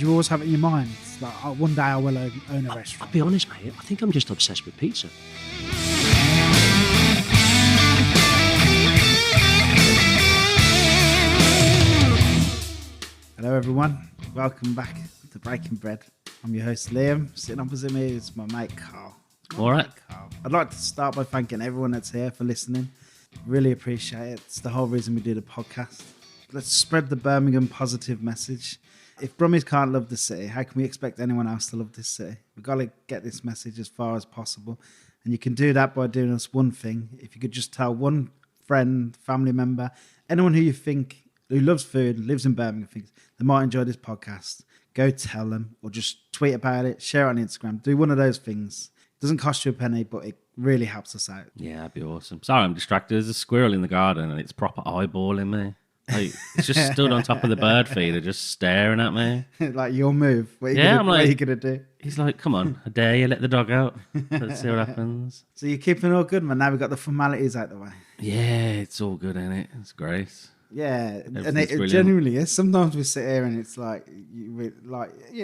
you always have it in your mind? It's like, oh, one day I will own a restaurant. I'll be honest, mate. I think I'm just obsessed with pizza. Hello, everyone. Welcome back to Breaking Bread. I'm your host, Liam. Sitting opposite me is my mate, Carl. All right. Carl. I'd like to start by thanking everyone that's here for listening. Really appreciate it. It's the whole reason we do the podcast. Let's spread the Birmingham positive message. If Brummies can't love the city, how can we expect anyone else to love this city? We've got to get this message as far as possible. And you can do that by doing us one thing. If you could just tell one friend, family member, anyone who you think who loves food, lives in Birmingham, thinks they might enjoy this podcast, go tell them or just tweet about it, share it on Instagram. Do one of those things. It doesn't cost you a penny, but it really helps us out. Yeah, that'd be awesome. Sorry, I'm distracted. There's a squirrel in the garden and it's proper eyeballing me. Like, it's just stood on top of the bird feeder, just staring at me. Like your move. What are you gonna do? He's like, come on, I dare you, let the dog out. Let's see what happens. So you're keeping it all good, man. Now we've got the formalities out the way. Yeah, it's all good, ain't it? It's great. Yeah, and Everything's it brilliant. genuinely is. Sometimes we sit here and it's like,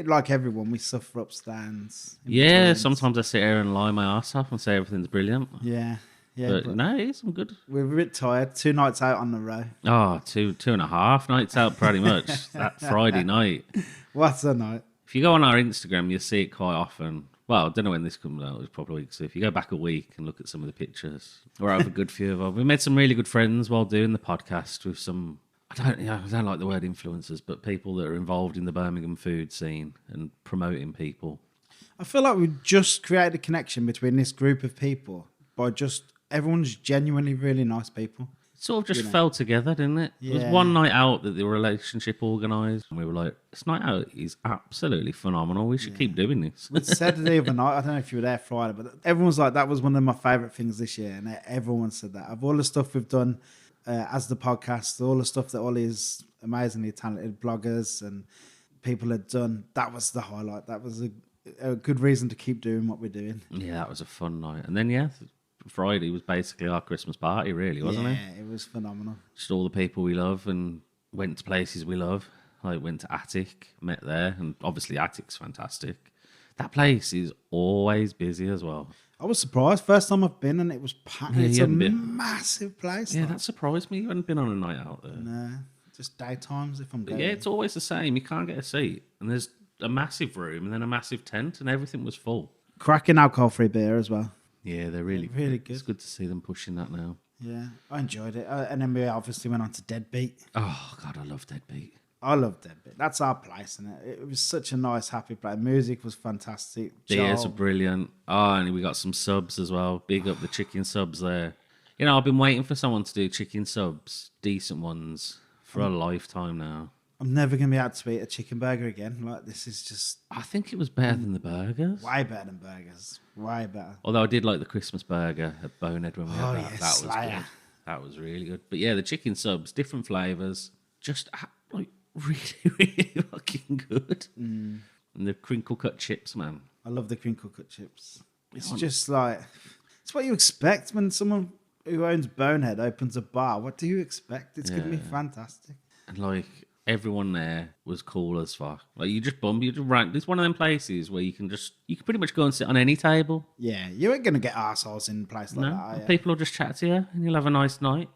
like everyone, we suffer ups, downs. Yeah, betweens. sometimes I sit here and lie my ass off and say everything's brilliant. Yeah. But no, it's all good. We're a bit tired. 2 nights out on the row. Oh, two and a half nights out pretty much. That Friday night. What's a night? If you go on our Instagram, you'll see it quite often. Well, I don't know when this comes out. It's probably so. If you go back a week and look at some of the pictures, we're out of a good few of them. We made some really good friends while doing the podcast with some. I don't like the word influencers, but people that are involved in the Birmingham food scene and promoting people. I feel like we just created a connection between this group of people by just everyone's genuinely really nice people. It sort of just fell together, didn't it? Yeah. It was one night out that the relationship organised, and we were like, this night out is absolutely phenomenal. We should keep doing this. We said the other night, I don't know if you were there Friday, but everyone's like, that was one of my favourite things this year, and everyone said that. Of all the stuff we've done as the podcast, all the stuff that all these amazingly talented bloggers and people had done, that was the highlight. That was a good reason to keep doing what we're doing. Yeah, that was a fun night. And then, Friday was basically our Christmas party, really, wasn't it? Yeah, it was phenomenal. Just all the people we love and went to places we love. Like went to Attic, met there, and obviously Attic's fantastic. That place is always busy as well. I was surprised. First time I've been and it was packed. Yeah, It's you a hadn't been. massive place. Yeah, like. that surprised me. You hadn't been on a night out there. No, just daytimes if I'm But going. yeah, it's always the same. You can't get a seat. And there's a massive room and then a massive tent and everything was full. Cracking alcohol-free beer as well. Yeah, they're really good. It's good to see them pushing that now. Yeah, I enjoyed it. And then we obviously went on to Deadbeat. Oh, God, I love Deadbeat. I love Deadbeat. That's our place, and it was such a nice, happy place. Music was fantastic. Beers are Joel. brilliant. Oh, and we got some subs as well. Big up the chicken subs there. You know, I've been waiting for someone to do chicken subs, decent ones, for a lifetime now. I'm never going to be able to eat a chicken burger again. Like, this is just I think it was better than the burgers. way better than burgers. Way better. Although I did like the Christmas burger at Bonehead when we had that. yeah, That was Slayer. good. That was really good. But yeah, the chicken subs, different flavours, just like really, really fucking good. And the crinkle cut chips, man. I love the crinkle cut chips. It's just like, it's what you expect when someone who owns Bonehead opens a bar. What do you expect? It's going to be fantastic. And like everyone there was cool as fuck. Like you just rank. It's one of them places where you can pretty much go and sit on any table. Yeah, you ain't going to get arseholes in a place like No, that, are and you? people will just chat to you and you'll have a nice night.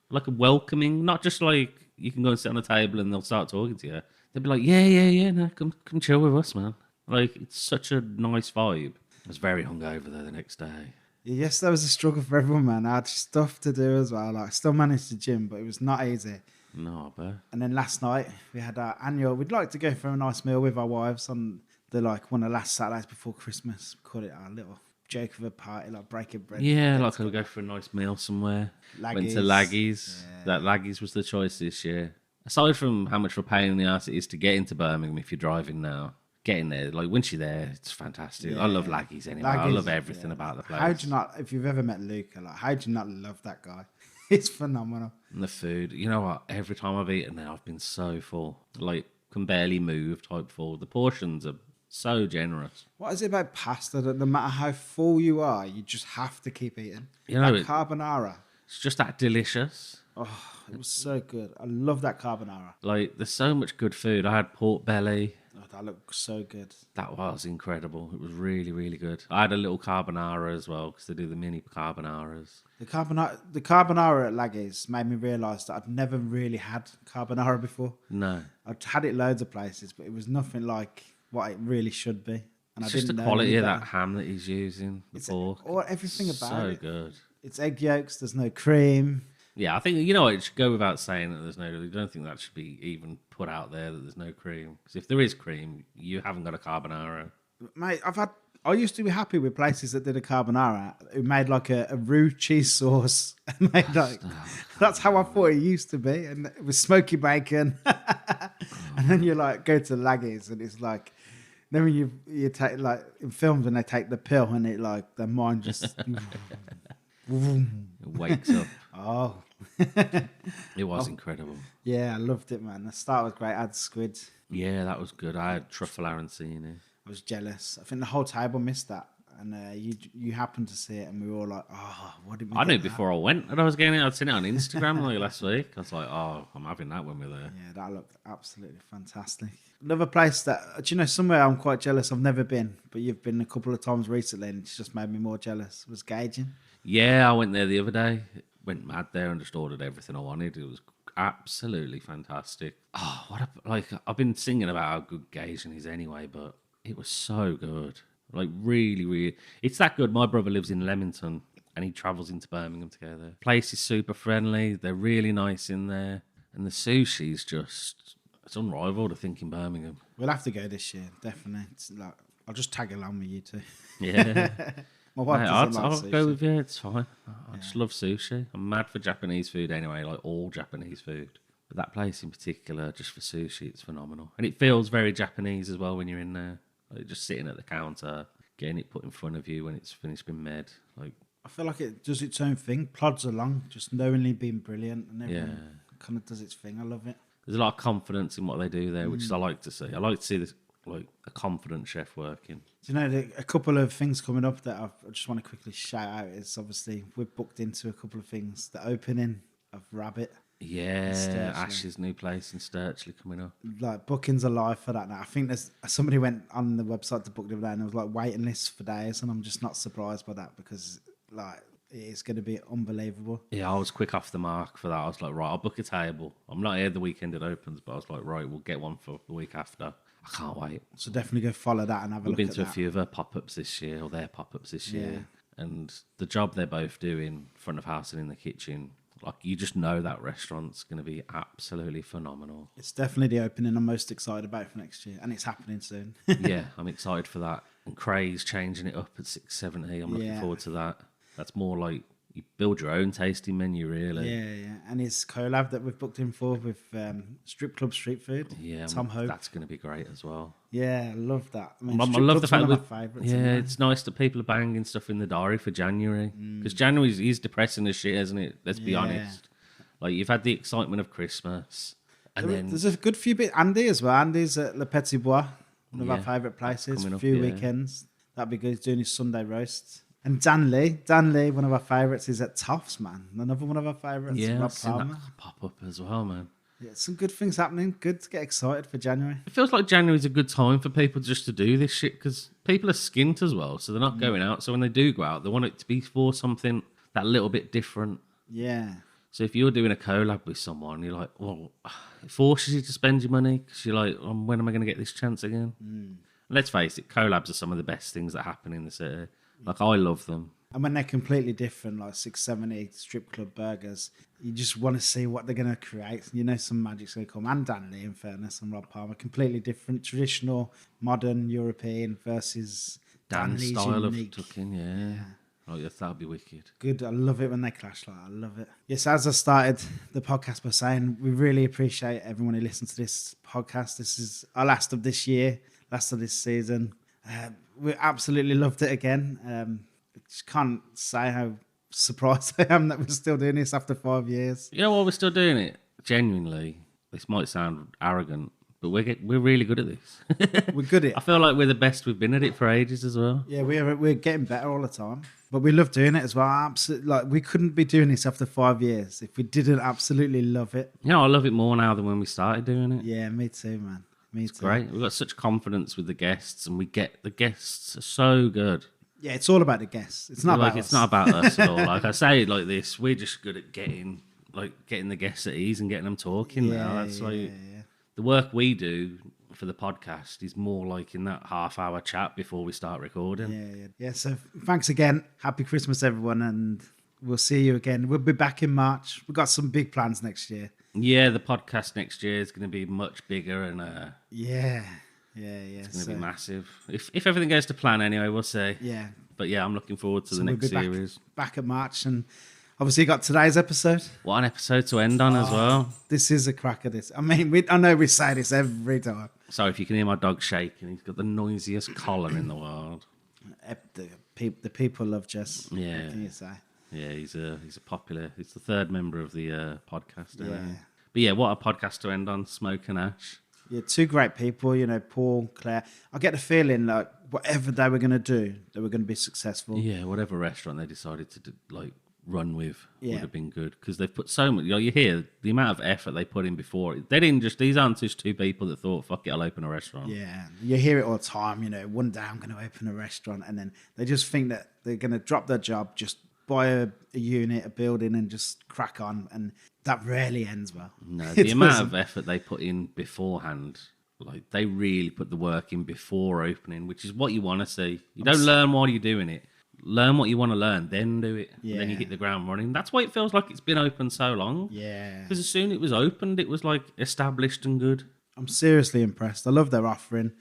Like a welcoming, not just like you can go and sit on a table and they'll start talking to you. They'll be like, yeah, no, come chill with us, man. Like it's such a nice vibe. I was very hungover there the next day. Yes, that was a struggle for everyone, man. I had stuff to do as well. Like, I still managed to gym, but it was not easy. No, but And then last night we had our annual. We'd like to go for a nice meal with our wives on one of the last Saturdays before Christmas. We called it our little joke of a party, like breaking bread. yeah, like I'll go for a nice meal somewhere. Went to Laggies. That Laggies was the choice this year. Aside from how much of a pain in the ass it is to get into Birmingham if you're driving now, getting there, like once you're there, it's fantastic. I love Laggies anyway. I Laggies, love everything about the place. How do you not? If you've ever met Luca, like how do you not love that guy? It's phenomenal. And the food, you know what? Every time I've eaten there, I've been so full. Like, can barely move type full. The portions are so generous. What is it about pasta that no matter how full you are, you just have to keep eating? You know, That carbonara. It's just that delicious. Oh, it was so good. I love that carbonara. Like, there's so much good food. I had pork belly. Oh, that looks so good. That was incredible. It was really, really good. I had a little carbonara as well because they do the mini carbonaras. The carbonara at Laggy's made me realise that I'd never really had carbonara before. No. I'd had it loads of places, but it was nothing like what it really should be. And It's I just the didn't know quality any of better. that ham that he's using, the pork. Or everything about So it. good. It's egg yolks. There's no cream. Yeah, I think, you know what, it should go without saying that there's no, I don't think that should be even put out there that there's no cream. Because if there is cream, you haven't got a carbonara. Mate, I used to be happy with places that did a carbonara who made like a roux cheese sauce. And made like, that's how I thought it used to be. And it was smoky bacon. And then you like go to Laggy's and it's like, then when you take like in films when they take the pill and it like their mind just It wakes up. oh It was incredible. yeah, I loved it, man. The start was great. I had squid. Yeah, that was good. I had truffle arancini. I was jealous. I think the whole table missed that, and you happened to see it, and we were all like, "Oh, what did we?" I get knew that?" before I went that I was getting it. I'd seen it on Instagram like last week. I was like, "Oh, I'm having that when we're there." Yeah, that looked absolutely fantastic. Another place that, do you know, somewhere I'm quite jealous. I've never been, but you've been a couple of times recently, and it's just made me more jealous. Was Gauging. Yeah, I went there the other day. Went mad there and just ordered everything I wanted. It was absolutely fantastic. Oh, I've been singing about how good Gauging is anyway, but it was so good. Like really, really, it's that good. My brother lives in Leamington and he travels into Birmingham to go there. Place is super friendly. They're really nice in there, and the sushi's just it's unrivaled. I think in Birmingham. We'll have to go this year, definitely. It's like I'll just tag along with you two. Yeah. My wife Mate, doesn't I'll like sushi. go with you. It's fine. I just love sushi. I'm mad for Japanese food anyway, like all Japanese food. But that place in particular, just for sushi, it's phenomenal. And it feels very Japanese as well when you're in there. Like just sitting at the counter, getting it put in front of you when it's finished being made. Like I feel like it does its own thing, plods along, just knowingly being brilliant, and everyone kind of does its thing. I love it. there's a lot of confidence in what they do there, which is I like to see. I like to see this like a confident chef working. Do you know, a couple of things coming up that I just want to quickly shout out is obviously we've booked into a couple of things. The opening of Rabbit. Yeah, Sturchley. Ash's new place in Sturchley coming up. Like bookings are live for that now. I think there's somebody went on the website to book the other day and there was like waiting lists for days, and I'm just not surprised by that because like it's going to be unbelievable. Yeah, I was quick off the mark for that. I was like, right, I'll book a table. I'm not here the weekend it opens, but I was like, right, we'll get one for the week after. I can't wait. So definitely go follow that and have a We've look been at to a that. few of her pop-ups this year, or their pop-ups this Yeah. year, and the job they're both doing, front of house and in the kitchen, like you just know that restaurant's going to be absolutely phenomenal. It's definitely the opening I'm most excited about for next year, and it's happening soon. Yeah, I'm excited for that. And Craig's changing it up at 670. I'm looking Yeah. forward to that. That's more like you build your own tasting menu, really. Yeah. And his collab that we've booked in for with Strip Club Street Food. Yeah, Tom Hope. that's going to be great as well. Yeah, I love that. I mean, I Strip love the Club's fact one that of my favourites. yeah, anyway. it's nice that people are banging stuff in the diary for January because January is depressing as shit, isn't it? Let's be Yeah. honest. Like you've had the excitement of Christmas, and then There's a good few bits. Andy as well. Andy's at Le Petit Bois, one of our Yeah, favourite places. coming A up, few yeah. weekends. That'd be good. He's doing his Sunday roast. And Dan Lee, one of our favourites, is at Toffs, man. Another one of our favourites. yeah, Rob I've seen Palmer. that pop up as well, man. Yeah, some good things happening. Good to get excited for January. It feels like January's a good time for people just to do this shit because people are skint as well, so they're not going out. So when they do go out, they want it to be for something that little bit different. Yeah. So if you're doing a collab with someone, you're like, well, it forces you to spend your money because you're like, when am I going to get this chance again? And let's face it, collabs are some of the best things that happen in the city. Like, I love them. And when they're completely different, like 670 strip club burgers, you just want to see what they're going to create. You know, some magic's going to come. And Dan Lee, in fairness, and Rob Palmer, completely different, traditional, modern, European versus Dan Dan Lee's style of unique. cooking, yeah. Oh, yes, that'd be wicked. Good. I love it when they clash like that. I love it. Yes, as I started the podcast by saying, we really appreciate everyone who listens to this podcast. This is our last of this year, last of this season. We absolutely loved it again. Just can't say how surprised I am that we're still doing this after 5 years. You know what? We're still doing it. Genuinely, this might sound arrogant, but we're really good at this. We're good at I it. feel like we're the best we've been at it for ages as well. Yeah, we're getting better all the time. But we love doing it as well. Absolutely, like we couldn't be doing this after 5 years if we didn't absolutely love it. You know, I love it more now than when we started doing it. Yeah, me too, man. Me too. Great. We've got such confidence with the guests, and the guests are so good. Yeah, it's all about the guests. It's not Like about it's us. not about us at all. Like I say it like this, we're just good at getting the guests at ease and getting them talking now. That's the work we do for the podcast is more like in that half-hour chat before we start recording. Yeah. So thanks again. Happy Christmas, everyone, and we'll see you again. We'll be back in March. We've got some big plans next year. Yeah, the podcast next year is going to be much bigger and Yeah. it's going to be massive. If everything goes to plan, anyway, we'll see. Yeah. But yeah, I'm looking forward to the next series. Back at March, and obviously you got today's episode. What an episode to end on as well. This is a cracker. This. I mean, I know we say this every time. Sorry if you can hear my dog shaking. He's got the noisiest collar in the world. The people love Jess. Yeah. What can you say? Yeah, he's a popular. He's the third member of the podcast. Yeah. But yeah, what a podcast to end on. Smoke and Ash. Yeah, two great people, Paul, Claire. I get the feeling like whatever they were going to do, they were going to be successful. Yeah, whatever restaurant they decided to run with would have been good because they've put so much. You hear the amount of effort they put in before. They didn't just. These aren't just two people that thought, "Fuck it, I'll open a restaurant." Yeah, you hear it all the time. One day I'm going to open a restaurant, and then they just think that they're going to drop their job, just buy a unit, a building, and just crack on, and that rarely ends well. No, the amount of effort they put in beforehand, like they really put the work in before opening, which is what you want to see. You don't learn while you're doing it. Learn what you want to learn, then do it. Yeah. And then you hit the ground running. That's why it feels like it's been open so long. Yeah. Because as soon as it was opened, it was like established and good. I'm seriously impressed. I love their offering.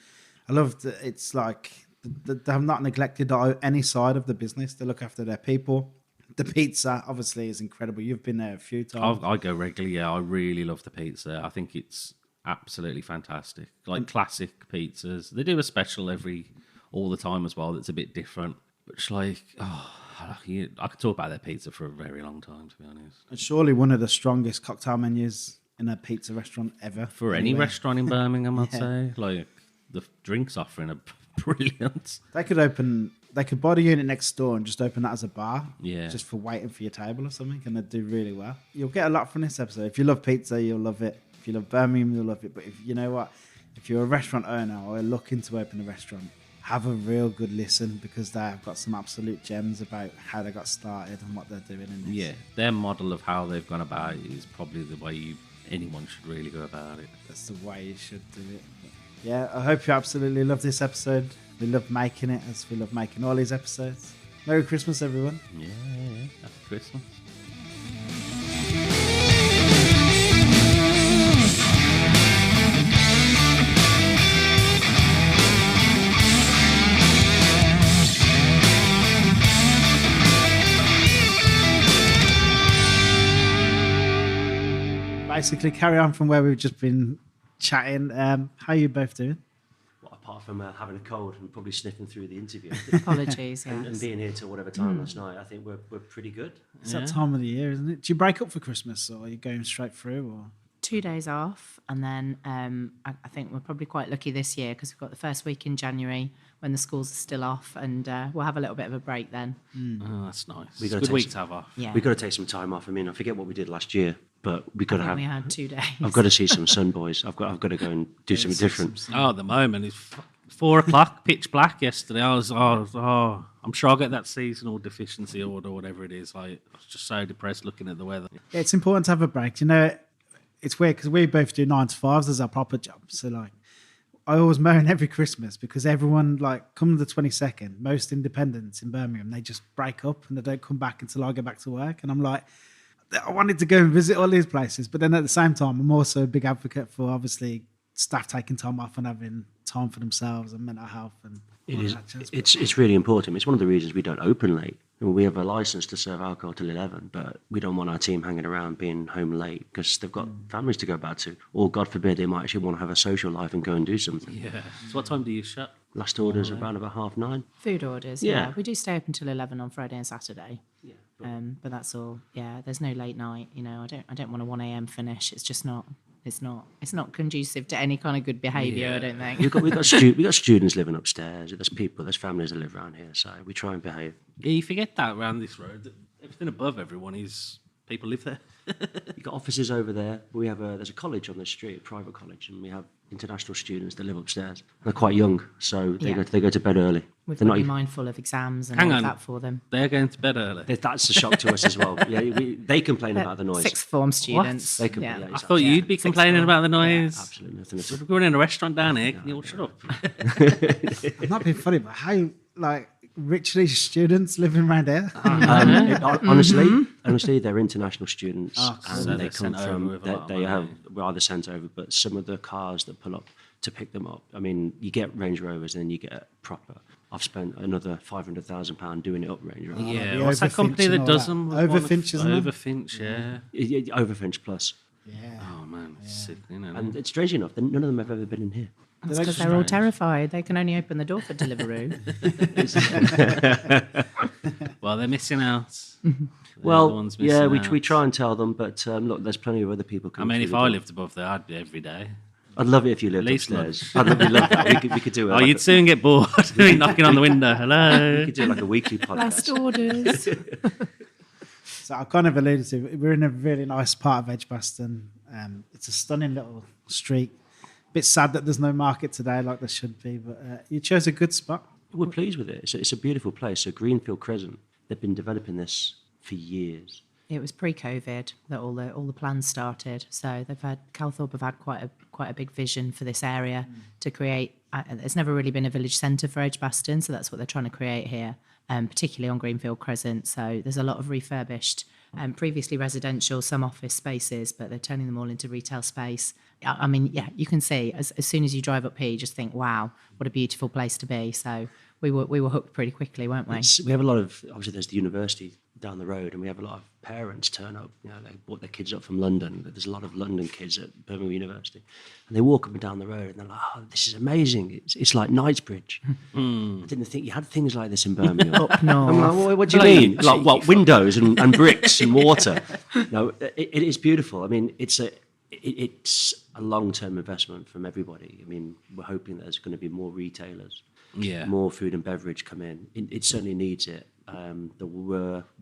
I love that it's like they have not neglected any side of the business. They look after their people. The pizza, obviously, is incredible. You've been there a few times. I go regularly. Yeah, I really love the pizza. I think it's absolutely fantastic. Like classic pizzas. They do a special all the time as well that's a bit different. But it's like, I could talk about their pizza for a very long time, to be honest. It's surely one of the strongest cocktail menus in a pizza restaurant ever. For any restaurant in Birmingham, I'd say. Like, the drinks offering are brilliant. They could buy the unit next door and just open that as a bar. Yeah. Just for waiting for your table or something, and they'd do really well. You'll get a lot from this episode. If you love pizza, you'll love it. If you love Birmingham, you'll love it. But if you're a restaurant owner or looking to open a restaurant, have a real good listen because they've got some absolute gems about how they got started and what they're doing in this. Yeah, their model of how they've gone about it is probably the way anyone should really go about it. That's the way you should do it. But yeah, I hope you absolutely love this episode. We love making it as we love making all these episodes. Merry Christmas, everyone. Yeah. Happy Christmas. Basically, carry on from where we've just been chatting. How are you both doing? Well, apart from having a cold and probably sniffing through the interview Apologies, and yes. being here till whatever time last night, I think we're pretty good. It's that time of the year, isn't it? Do you break up for Christmas or are you going straight through? Or 2 days off, and then I think we're probably quite lucky this year because we've got the first week in January when the schools are still off, and we'll have a little bit of a break then. Oh, that's nice. We It's gotta a good take week some- to have off. Yeah, We've got to take some time off. I mean, I forget what we did last year, but we got to I think have. we had 2 days. I've got to see some sun, boys. I've got to go and do something different. Oh, at the moment, it's 4 o'clock, pitch black yesterday. I'm sure I'll get that seasonal deficiency order or whatever it is. I was just so depressed looking at the weather. yeah, it's important to have a break. It's weird because we both do 9 to 5s as our proper job. So like, I always moan every Christmas because everyone come the 22nd, most independents in Birmingham, they just break up and they don't come back until I go back to work. And I'm like, I wanted to go and visit all these places, but then at the same time, I'm also a big advocate for obviously staff taking time off and having time for themselves and mental health and It all is. that jazz. It's really important. It's one of the reasons we don't open late. We have a license to serve alcohol till 11, but we don't want our team hanging around being home late because they've got families to go back to. Or, God forbid, they might actually want to have a social life and go and do something. Yeah. So what time do you shut? Last order's around about 9:30. Food orders, Yeah. yeah. We do stay open till 11 on Friday and Saturday. Yeah. But that's all. Yeah, there's no late night. I don't want a 1 a.m. finish. It's just not. It's not conducive to any kind of good behaviour. I don't think. We've got students living upstairs. There's families that live around here, so we try and behave. Yeah, you forget that around this road. That everything above everyone is People live there. You've got offices over there. There's a college on the street, a private college, and we have international students that live upstairs. They're quite young, so they go to bed early. We've They're got to be even- mindful of exams and Hang all on. of that for them. They're going to bed early. That's a shock to us as well. Yeah, they complain about the noise. Sixth form students. They can, yeah. yeah, I exactly. thought you'd be Sixth complaining form. about the noise. Absolutely nothing at all. If we're going in a restaurant down here, can you all shut up? I'm not being funny, but how like richly students living around here? Honestly, they're international students, and So they they're come sent over from. with a lot of They money. have were either sent over, but some of the cars that pull up to pick them up. I mean, you get Range Rovers, and then you get proper. I've spent another £500,000 doing it up Range Rover. Yeah, the what's that Overfinch company and that all does that. them? Overfinch, isn't it? Overfinch, yeah. Overfinch Plus, Yeah. Oh man, it's sick, isn't it? and it's strange enough that none of them have ever been in here. That's because they're all terrified. They can only open the door for Deliveroo. Well, they're missing out. They're the Well, ones yeah, missing we out. try and tell them, but look, there's plenty of other people I coming. mean, through if the I door. lived above there, I'd be every day. I'd love it if you lived least upstairs. I'd love that. We could do it. Oh, you'd soon get bored knocking on the window. Hello. We could do like a weekly Last podcast. orders. So I kind of alluded to, we're in a really nice part of Edgbaston. It's a stunning little street. Bit sad that there's no market today like there should be, but you chose a good spot. We're pleased with it. It's a beautiful place. So Greenfield Crescent, they've been developing this for years. It was pre-COVID that all the plans started. So Calthorpe have had quite a big vision for this area to create. There's never really been a village centre for Edgbaston, so that's what they're trying to create here, particularly on Greenfield Crescent. So there's a lot of refurbished, previously residential, some office spaces, but they're turning them all into retail space. I mean, yeah, you can see as soon as you drive up here, you just think, wow, what a beautiful place to be. So we were hooked pretty quickly, weren't we? We have a lot of, obviously there's the university down the road, and we have a lot of parents turn up. You know, they brought their kids up from London. There's a lot of London kids at Birmingham University, and they walk up and down the road, and they're like, "Oh, this is amazing! It's like Knightsbridge. I didn't think you had things like this in Birmingham." Up north. I'm like, well, what do you mean? Like what? Windows and bricks and water? No, it is beautiful. I mean, it's a long-term investment from everybody. I mean, we're hoping there's going to be more retailers, Yeah. more food and beverage come in. It certainly needs it. There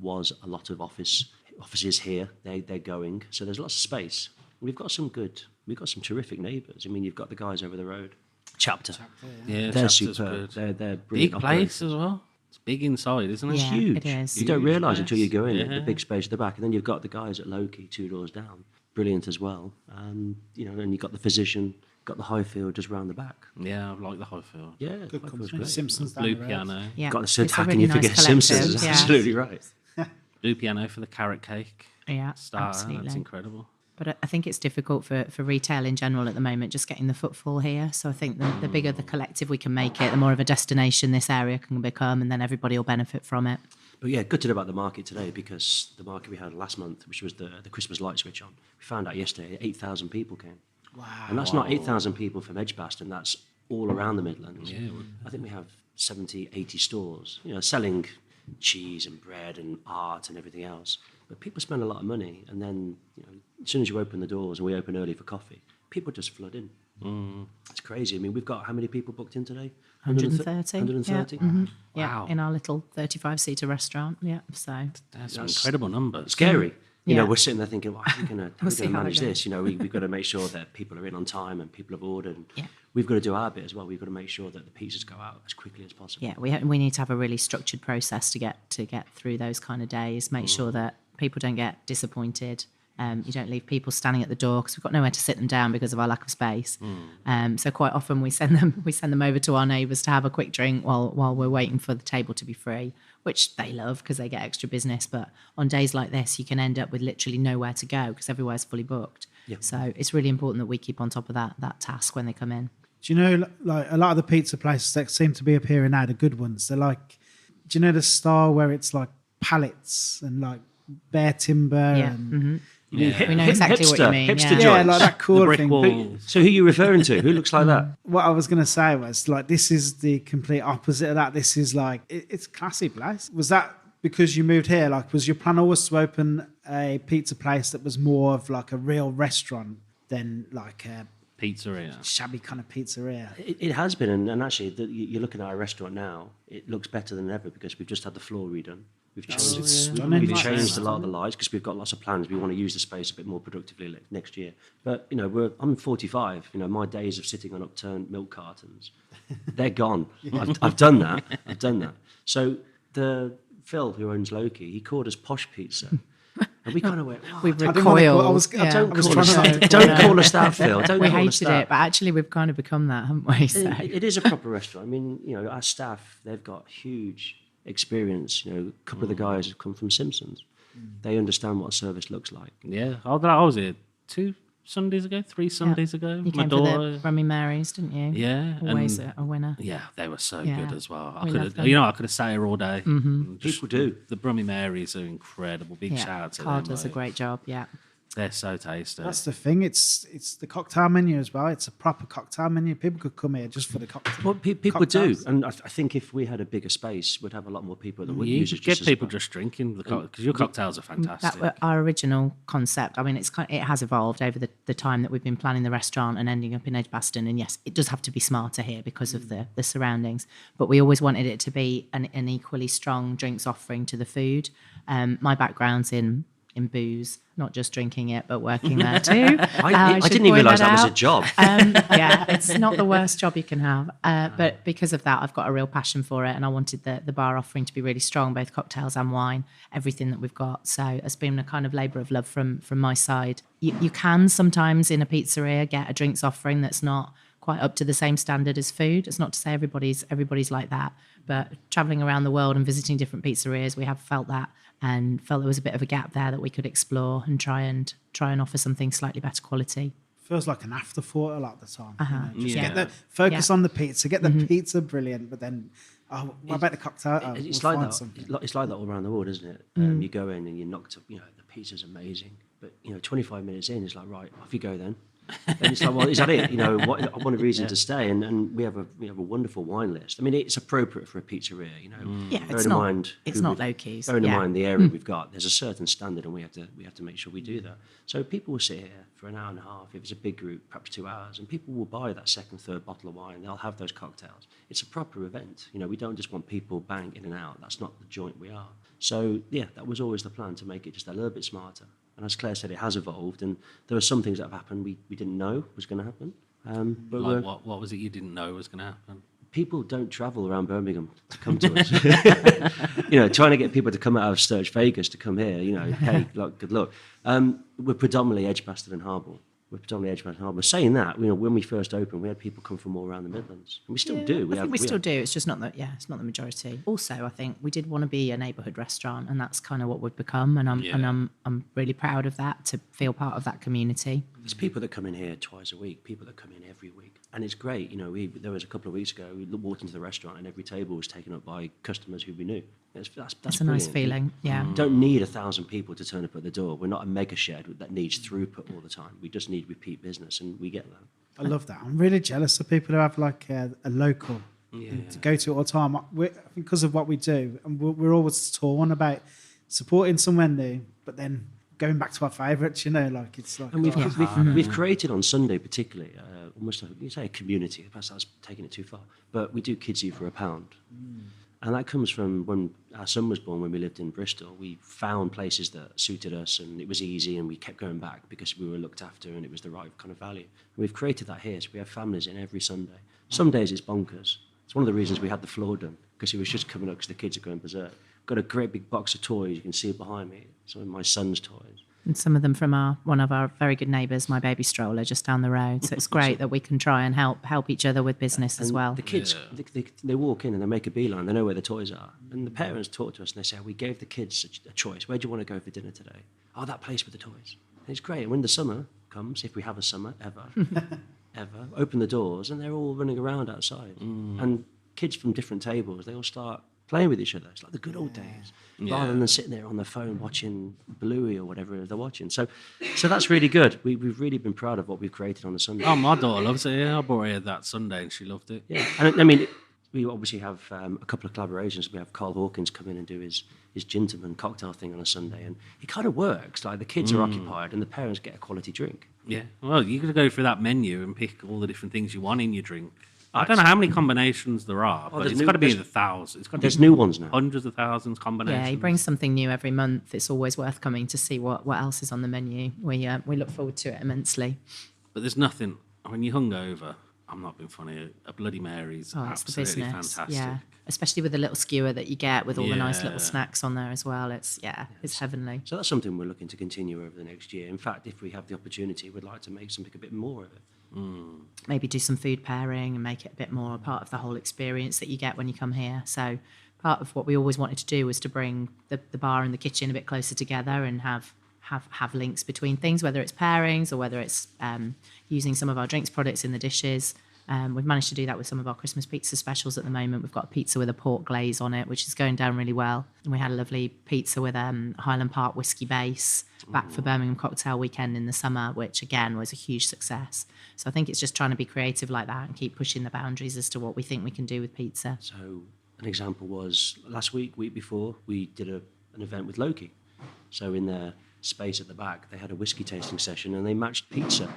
was a lot of offices here. They're going, so there's lots of space. We've got some terrific neighbours. I mean, you've got the guys over the road. Chapter. Yeah, They're Chapter's superb. good. They're Big brilliant place as well. It's big inside, isn't it? Yeah, huge. it is. You don't Huge realise until you place. go in Yeah. the big space at the back, and then you've got the guys at Loki 2 doors down, brilliant as well. And you've got the physician, got the Highfield just round the back. Yeah, I like the Highfield. Yeah, Good Highfield's company. great. Simpsons down Blue the road. piano. Yeah, Got the it's a how can really you nice forget collective, Simpsons? yeah. Absolutely right. Blue piano for the carrot cake. Yeah, Starter. absolutely. That's incredible. But I think it's difficult for retail in general at the moment, just getting the footfall here. So I think the bigger the collective we can make it, the more of a destination this area can become, and then everybody will benefit from it. But yeah, good to know about the market today, because the market we had last month, which was the Christmas light switch on, we found out yesterday 8,000 people came. Wow. And that's not 8,000 people from Edgbaston, that's all around the Midlands. Yeah. I think we have 70, 80 stores, selling cheese and bread and art and everything else. But people spend a lot of money, and then as soon as you open the doors, and we open early for coffee, people just flood in. It's crazy. I mean, we've got how many people booked in today? 130. 130? Yeah, mhm. Yeah, Wow. in our little 35-seater restaurant. Yeah, so That's incredible numbers. Scary. Yeah. We're sitting there thinking, well, how are we going We'll see to how it manage goes. this? We've got to make sure that people are in on time and people have ordered. And Yeah. we've got to do our bit as well. We've got to make sure that the pizzas go out as quickly as possible. yeah, we need to have a really structured process to get through those kind of days. Make sure that people don't get disappointed. You don't leave people standing at the door, because we've got nowhere to sit them down because of our lack of space. So quite often we send them over to our neighbours to have a quick drink while we're waiting for the table to be free, which they love because they get extra business. But on days like this, you can end up with literally nowhere to go because everywhere's fully booked. Yeah. So it's really important that we keep on top of that task when they come in. Do you know, like a lot of the pizza places that seem to be appearing now, the good ones, they're like, do you know the style where it's like pallets and like bare timber? Yeah. And, Yeah. We know exactly what you mean. Hipster Yeah. yeah, joints. like that cool brick thing. wall. So who are you referring to? Who looks like that? What I was going to say was like, this is the complete opposite of that. This is like, it's a classy place. Was that because you moved here? Like, was your plan always to open a pizza place that was more of like a real restaurant than like a Pizzeria. shabby kind of pizzeria? It has been, and actually, you're looking at our restaurant now. It looks better than ever because we've just had the floor redone. We've changed, it's stunning, we've like changed that. a lot of the lights because we've got lots of plans. We want to use the space a bit more productively next year. But, I'm 45. My days of sitting on upturned milk cartons, they're gone. I've done that. So Phil, who owns Loki, he called us posh pizza. And we kind of went, oh, We've I didn't wanna call- recoiled. I was Yeah. trying to- don't call us that, Phil. Don't We call us hated that. it, but actually we've kind of become that, haven't we? So. It is a proper restaurant. I mean, our staff, they've got huge experience. A couple of the guys have come from Simpsons. They understand what service looks like. Yeah, I was here 3 Sundays ago. You My came daughter. for the Rummy Marys, didn't you? Yeah, Always and- a winner. Yeah, they were so Yeah. good as well. We love them. I could have sat here all day. Mm-hmm. People do. The Brummy Marys are incredible. Big shout out to Carl them. does a mate. great job, yeah. They're so tasty. That's the thing. It's the cocktail menu as well. It's a proper cocktail menu. People could come here just for the cocktail. Well, people do. cocktails. And I think if we had a bigger space, we'd have a lot more people that would you use it could get just people as well. just drinking because your cocktails are fantastic. That our original concept. I mean, it has evolved over the time that we've been planning the restaurant and ending up in Edgbaston. And yes, it does have to be smarter here because of the surroundings. But we always wanted it to be an equally strong drinks offering to the food. My background's in booze, not just drinking it, but working there too. I should didn't even point realise that was a out. job. Yeah, it's not the worst job you can have. But because of that, I've got a real passion for it. And I wanted the bar offering to be really strong, both cocktails and wine, everything that we've got. So it's been a kind of labour of love from my side. You can sometimes in a pizzeria get a drinks offering that's not quite up to the same standard as food. It's not to say everybody's like that. But travelling around the world and visiting different pizzerias, we have felt that and felt there was a bit of a gap there that we could explore and try and offer something slightly better quality. Feels like an afterthought a lot of the time. Just Yeah. get the focus Yeah. on the pizza, get the pizza brilliant, but then what about the cocktail? Oh, It's we'll like find that. something. It's like that all around the world, isn't it? You go in and you're knocked up. The pizza's amazing, but 25 minutes in, it's like, right, off you go then. And it's like, well, is that it? I want a reason to stay, and we have a wonderful wine list. I mean, it's appropriate for a pizzeria. Yeah, Bearing it's in not. mind It's who not we- low keys. Bearing in Yeah. mind the area we've got, there's a certain standard, and we have to make sure we do that. So people will sit here for an hour and a half. If it's a big group, perhaps 2 hours, and people will buy that second, third bottle of wine. They'll have those cocktails. It's a proper event. We don't just want people bang in and out. That's not the joint we are. So yeah, that was always the plan, to make it just a little bit smarter. And as Claire said, it has evolved, and there are some things that have happened we didn't know was going to happen. But Like what was it you didn't know was going to happen? people don't travel around Birmingham to come to us. Trying to get people to come out of Sturge Vegas to come here, hey, good luck. We're predominantly Edgbaston and Harble. Saying that, when we first opened, we had people come from all around the Midlands, and we still do. I think we still do. It's just not it's not the majority. Also, I think we did want to be a neighbourhood restaurant, and that's kind of what we've become. And I'm really proud of that, to feel part of that community. There's people that come in here twice a week, people that come in every week, and it's great. There was a couple of weeks ago, we walked into the restaurant and every table was taken up by customers who we knew. That's a nice brilliant. feeling. Yeah. You don't need 1,000 people to turn up at the door. We're not a mega shed that needs throughput all the time. We just need repeat business, and we get that. I love that. I'm really jealous of people who have like a local to go to all the time. Because of what we do, and we're always torn about supporting somewhere new, but then going back to our favourites. It's like. And we've created on Sunday particularly almost like, you say a community. Perhaps that's taking it too far, but we do kids eat for £1. And that comes from when our son was born, when we lived in Bristol. We found places that suited us, and it was easy, and we kept going back because we were looked after and it was the right kind of value. And we've created that here, so we have families in every Sunday. Some days it's bonkers. It's one of the reasons we had the floor done, because it was just coming up because the kids are going berserk. Got a great big box of toys. You can see it behind me. Some of my son's toys. And some of them from one of our very good neighbours, My Baby Stroller, just down the road. So it's great that we can try and help each other with business as well. The kids, they walk in and they make a beeline. They know where the toys are. And the parents talk to us and they say, we gave the kids a choice. Where do you want to go for dinner today? Oh, that place with the toys. And it's great. And when the summer comes, if we have a summer ever, open the doors and they're all running around outside. And kids from different tables, they all start playing with each other. It's like the good old days, rather than sitting there on their phone watching Bluey or whatever they're watching. So that's really good. We've really been proud of what we've created on the Sunday. Oh, my daughter loves it. Yeah, I brought her here that Sunday and she loved it. Yeah, and I mean, we obviously have a couple of collaborations. We have Carl Hawkins come in and do his gentleman cocktail thing on a Sunday, and it kind of works. Like the kids are occupied and the parents get a quality drink. Yeah. Well, you're going to go through that menu and pick all the different things you want in your drink. I don't know how many combinations there are, but it's got to be the thousands. It's got to There's be new ones now. hundreds of thousands combinations. Yeah, he brings something new every month. It's always worth coming to see what else is on the menu. We look forward to it immensely. But there's nothing, when you're hungover, I'm not being funny, a Bloody Mary's Oh, it's the absolutely business. fantastic. Yeah, especially with the little skewer that you get with all the nice little Yeah. snacks on there as well. It's heavenly. So that's something we're looking to continue over the next year. In fact, if we have the opportunity, we'd like to make something a bit more of it. Maybe do some food pairing and make it a bit more a part of the whole experience that you get when you come here. So part of what we always wanted to do was to bring the bar and the kitchen a bit closer together and have links between things, whether it's pairings or whether it's using some of our drinks products in the dishes. We've managed to do that with some of our Christmas pizza specials at the moment. We've got a pizza with a pork glaze on it, which is going down really well. And we had a lovely pizza with Highland Park whiskey base back for Birmingham Cocktail Weekend in the summer, which again was a huge success. So I think it's just trying to be creative like that and keep pushing the boundaries as to what we think we can do with pizza. So an example was last week before, we did an event with Loki. So in their space at the back, they had a whiskey tasting session and they matched pizza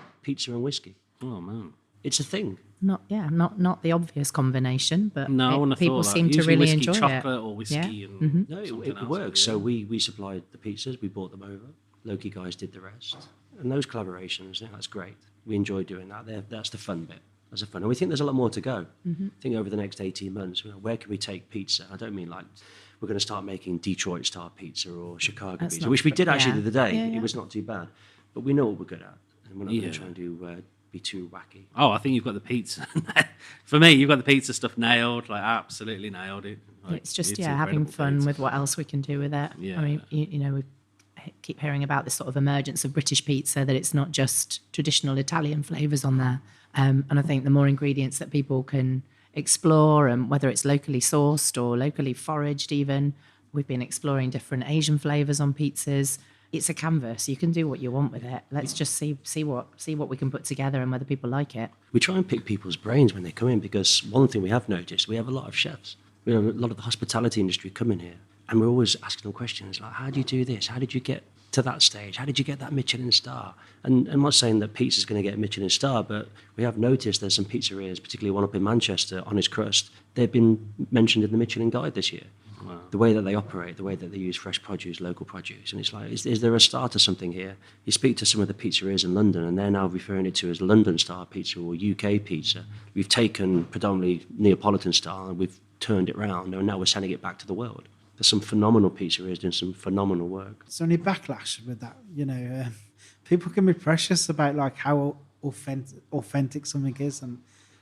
and whiskey. Oh, man. It's a thing. Not the obvious combination, but No, I wouldn't have people thought that. seem to Usually really whiskey enjoy chocolate it. or whiskey Yeah. and No, something it else works. with it. So we supplied the pizzas, we brought them over. Loki guys did the rest. And those collaborations, that's great. We enjoy doing that. That's the fun bit. That's the fun. And we think there's a lot more to go. I think over the next 18 months, where can we take pizza? I don't mean like we're going to start making Detroit style pizza or Chicago That's pizza, not which we true. did actually Yeah. the other day. Yeah, yeah. It was not too bad. But we know what we're good at. And we're not going Yeah. to try and be too wacky. Oh, I think you've got the pizza. For me, you've got the pizza stuff nailed, like absolutely nailed it. Like, It's just it's having incredible fun pizza. with what else we can do with it. Yeah. I mean, you know, we keep hearing about this sort of emergence of British pizza, that it's not just traditional Italian flavors on there. And I think the more ingredients that people can explore, and whether it's locally sourced or locally foraged, even we've been exploring different Asian flavors on pizzas. It's a canvas. You can do what you want with it. Let's just see what we can put together and whether people like it. We try and pick people's brains when they come in, because one thing we have noticed, we have a lot of chefs. We have a lot of the hospitality industry come in here, and we're always asking them questions like, how do you do this? How did you get to that stage? How did you get that Michelin star? And I'm not saying that pizza's going to get a Michelin star, but we have noticed there's some pizzerias, particularly one up in Manchester, Honest Crust, they've been mentioned in the Michelin Guide this year. Wow. The way that they operate, the way that they use fresh produce, local produce. And it's like, is there a star to something here? You speak to some of the pizzerias in London, and they're now referring it to as London star pizza or UK pizza. We've taken predominantly Neapolitan style and we've turned it round, and now we're sending it back to the world. There's some phenomenal pizzerias doing some phenomenal work. Is there any backlash with that? People can be precious about like how authentic something is, and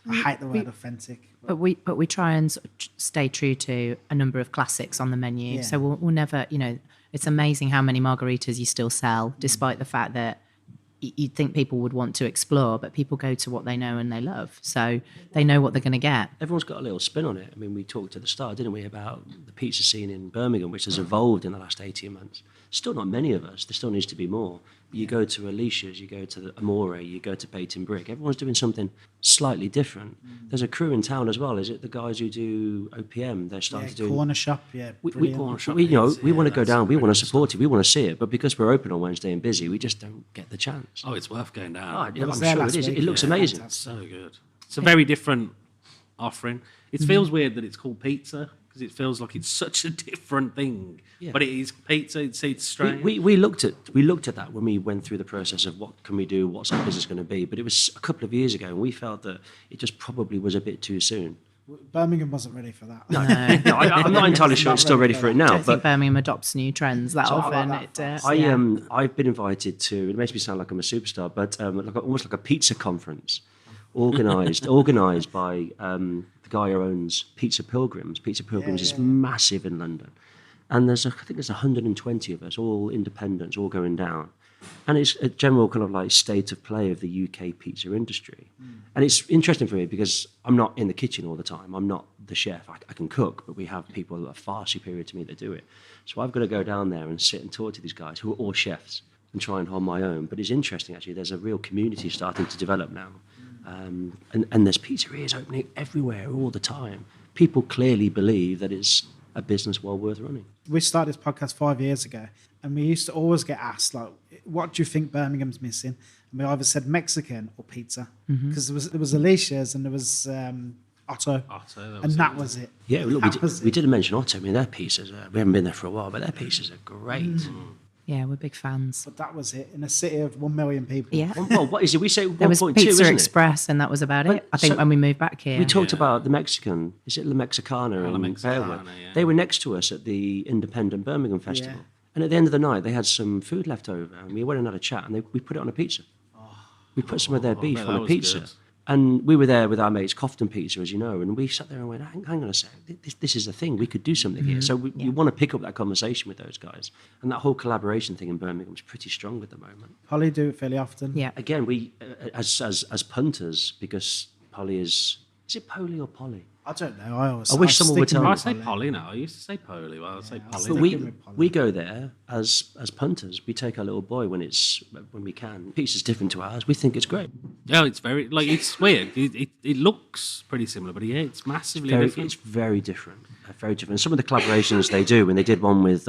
I hate the word authentic. But we try and sort of stay true to a number of classics on the menu. Yeah. So we'll never, it's amazing how many margaritas you still sell, despite the fact that you'd think people would want to explore, but people go to what they know and they love. So they know what they're going to get. Everyone's got a little spin on it. I mean, we talked at the start, didn't we, about the pizza scene in Birmingham, which has evolved in the last 18 months. Still not many of us. There still needs to be more. You go to Alicia's, you go to the Amore, you go to Bait & Brick. Everyone's doing something slightly different. There's a crew in town as well. Is it the guys who do OPM? They're starting to do... Corner shop, We brilliant. want to go down. We want to support it. We want to see it. But because we're open on Wednesday and busy, we just don't get the chance. Oh, it's worth going down. I'm was there sure last it is. week, It looks yeah. amazing. Fantastic. So good. It's a very different offering. It feels weird that it's called pizza, because it feels like it's such a different thing. Yeah. But it is pizza. It's strange. We looked at that when we went through the process of what can we do, what's our business going to be. But it was a couple of years ago, and we felt that it just probably was a bit too soon. Birmingham wasn't ready for that. No, I'm not entirely sure it's still ready for it I now. don't think But Birmingham adopts new trends that often. I've been invited to. It makes me sound like I'm a superstar, but almost like a pizza conference, organised by the guy who owns Pizza Pilgrims. Pizza Pilgrims is massive in London, and I think there's 120 of us, all independents, all going down. And it's a general kind of like state of play of the UK pizza industry. And it's interesting for me because I'm not in the kitchen all the time. I'm not the chef. I can cook, but we have people that are far superior to me that do it. So I've got to go down there and sit and talk to these guys who are all chefs and try and hold my own. But it's interesting, actually. There's a real community starting to develop now. And there's pizzerias opening everywhere all the time. People clearly believe that it's a business well worth running. We started this podcast 5 years ago, and we used to always get asked, like, what do you think Birmingham's missing? and we either said Mexican or pizza, because there was Alicia's and there was Otto, and that was it. Yeah, look, That we didn't mention Otto. I mean, their pizzas, we haven't been there for a while, but their pizzas are great. Yeah, we're big fans. But that was it in a city of 1 million people. Yeah. Well, what is it? We say There was 1.2, Pizza isn't Express, and that was about it. I think so when we moved back here. We talked about the Mexican. Is it La Mexicana in Mexicana, Fairwood? yeah. They were next to us at the Independent Birmingham Festival. Yeah. And at the end of the night, they had some food left over, and we went and had a chat, and we put it on a pizza. We put some of their beef bet on that a was pizza. good. And we were there with our mates, Cofton Pizza, as you know, and we sat there and went, hang on a sec, this is the thing, we could do something here. So you want to pick up that conversation with those guys. And that whole collaboration thing in Birmingham is pretty strong at the moment. Polly do it fairly often. Yeah. Again, we, as punters, because Polly is it Polly or Polly? I don't know. I wish someone would stick tell I me. say Polly now. I used to say Polly. Well, I say I'll Polly. stick But with Polly. we go there as punters. We take our little boy when we can. Pizza's different to ours. We think it's great. Yeah, it's very it's weird. It looks pretty similar, but yeah, it's massively Very, different. it's very different. Very different. And some of the collaborations they do, when they did one with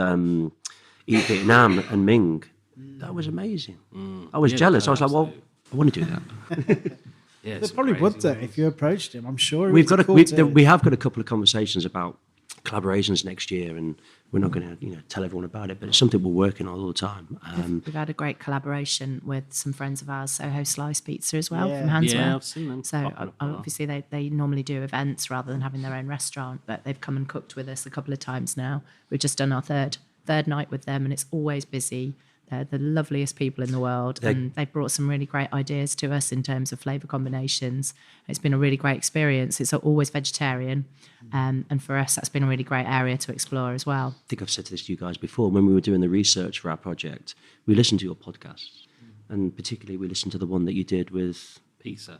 Eat Vietnam and Ming, that was amazing. I was jealous. I was like, well, I want to do that. Yeah, They it's probably crazy, would do isn't it? if you approached him. I'm sure. we have got a couple of conversations about collaborations next year, and we're not going to tell everyone about it, but it's something we're working on all the time. We've had a great collaboration with some friends of ours, Soho Slice Pizza as well, Yeah. from Handsworth. Yeah, I've seen them So popping up a lot. obviously they normally do events rather than having their own restaurant, but they've come and cooked with us a couple of times now. We've just done our third night with them, and it's always busy. They're the loveliest people in the world, and they've brought some really great ideas to us in terms of flavour combinations. It's been a really great experience. It's always vegetarian, and for us, that's been a really great area to explore as well. I think I've said this to you guys before. When we were doing the research for our project, we listened to your podcasts, and particularly we listened to the one that you did with Pizza.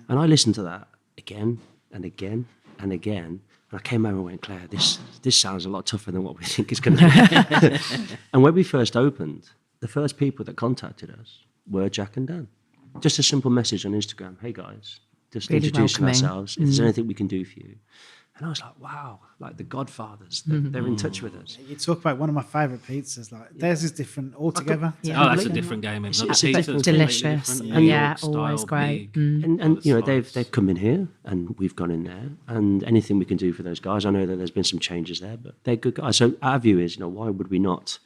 And I listened to that again and again and again. And I came home and went, Claire, this sounds a lot tougher than what we think it's going to be. And when we first opened, the first people that contacted us were Jack and Dan. Just a simple message on Instagram. Hey, guys, just Really introducing welcoming. ourselves. If there's anything we can do for you. And I was like, wow, like the Godfathers, they're in touch with us. You talk about one of my favourite pizzas. Like theirs is different altogether. Yeah. Oh, that's a different game. Isn't it? It's The a pizza's delicious. completely different. And New yeah, York style, always great. big. And the they've slice. come in here and we've gone in there, and anything we can do for those guys. I know that there's been some changes there, but they're good guys. So our view is, why would we not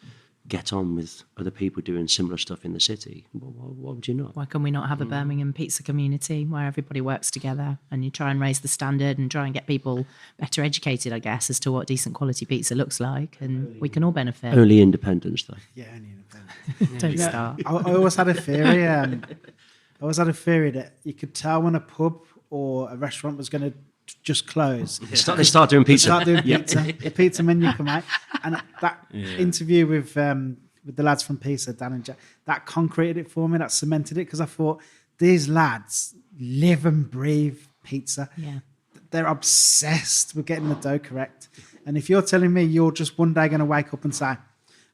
get on with other people doing similar stuff in the city? Why would you not? Why can we not Mm. have a Birmingham pizza community where everybody works together and you try and raise the standard and try and get people better educated, I guess, as to what decent quality pizza looks like, and we can all benefit. Only independence, though. Yeah, only independent. Don't start. I always had a theory. That you could tell when a pub or a restaurant was going to just close. They start doing pizza. Start doing pizza. The pizza menu come out, and that interview with the lads from Pizza, Dan and Jack, that concreted it for me. That cemented it, because I thought these lads live and breathe pizza. Yeah. They're obsessed with getting the dough correct. And if you're telling me you're just one day going to wake up and say,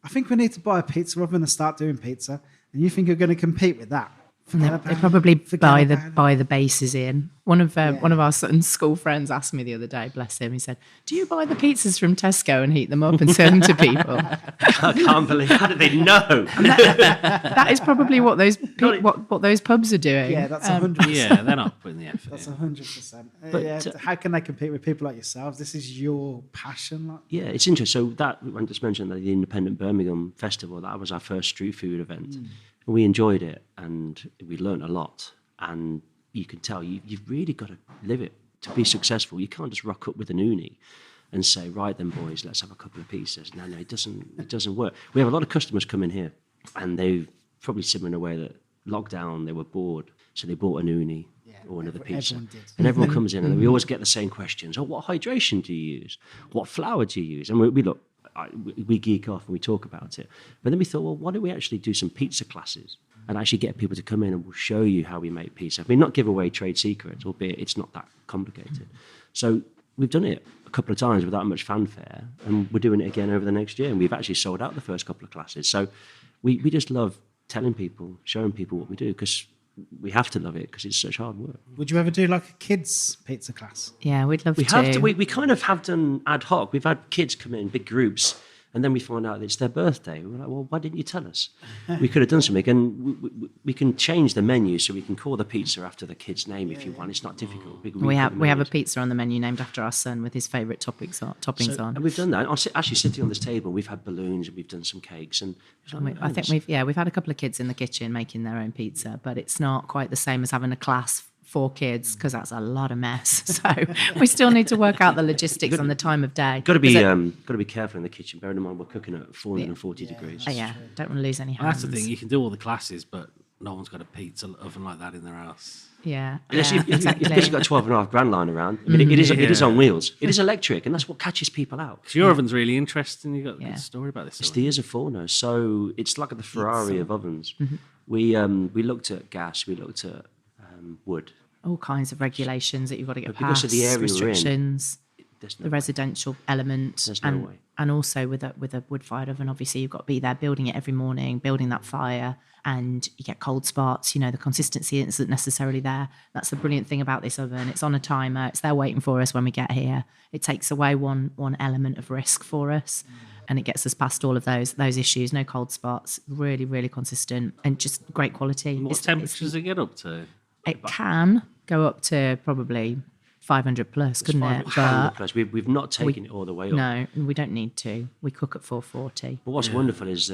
I think we need to buy a pizza oven and start doing pizza, and you think you're going to compete with that, forget about They it. probably Forget buy about it. the bases in. One of our son's school friends asked me the other day, bless him, he said, "Do you buy the pizzas from Tesco and heat them up and send them to people?" I can't believe. How did they know? That is probably what those what those pubs are doing. Yeah, that's 100%. Yeah, they're not putting the effort That's in. 100%. But, How can they compete with people like yourselves? This is your passion. Like. Yeah, it's interesting. So that I just mentioned that the Independent Birmingham Festival, that was our first street food event. And we enjoyed it, and we learned a lot. And you can tell you've really got to live it to be successful. You can't just rock up with an uni and say, right then, boys, let's have a couple of pieces. No, it doesn't work. We have a lot of customers come in here, and they've probably similar in a way that lockdown, they were bored, so they bought an uni or another pizza. everyone did. And everyone comes in, and we always get the same questions. Oh, what hydration do you use? What flour do you use? And we look, we geek off and we talk about it. But then we thought, well, why don't we actually do some pizza classes and actually get people to come in and we'll show you how we make pizza. I mean, not give away trade secrets, albeit it's not that complicated. So we've done it a couple of times without much fanfare, and we're doing it again over the next year. And we've actually sold out the first couple of classes. So we just love telling people, showing people what we do, because we have to love it because it's such hard work. Would you ever do like a kids pizza class? Yeah, we'd love We to. have to. We kind of have done ad hoc. We've had kids come in, big groups, And then we find out that it's their birthday. We're like, well, why didn't you tell us? We could have done something. And we can change the menu so we can call the pizza after the kid's name if you want. It's not difficult. We have a pizza on the menu named after our son with his favourite toppings on. And we've done that. Actually, sitting on this table, we've had balloons and we've done some cakes. And I think we've had a couple of kids in the kitchen making their own pizza, but it's not quite the same as having a class for kids because that's a lot of mess. So we still need to work out the logistics on the time of day. Got to be careful in the kitchen. Bearing in mind we're cooking at 440 degrees. Don't want to lose any hands. That's the thing. You can do all the classes, but no one's got a pizza oven like that in their house. Yeah, exactly. You've got 12.5 grand lying around. I mean, it is on wheels. It is electric, and that's what catches people out. So your oven's really interesting. You got a good story about this. It's the Years of Forno, so it's like the Ferrari of ovens. Mm-hmm. We looked at gas. We looked at wood. All kinds of regulations that you've got to get because past, of the area restrictions, the residential element, and also with a wood-fired oven, obviously you've got to be there building it every morning, building that fire, and you get cold spots. You know, the consistency isn't necessarily there. That's the brilliant thing about this oven. It's on a timer. It's there waiting for us when we get here. It takes away one element of risk for us. And it gets us past all of those issues. No cold spots. Really, really consistent and just great quality. What temperatures does it get up to? It can go up to probably 500 plus, couldn't it? 500 plus. We've not taken it all the way up. No, we don't need to. We cook at 440. But what's wonderful is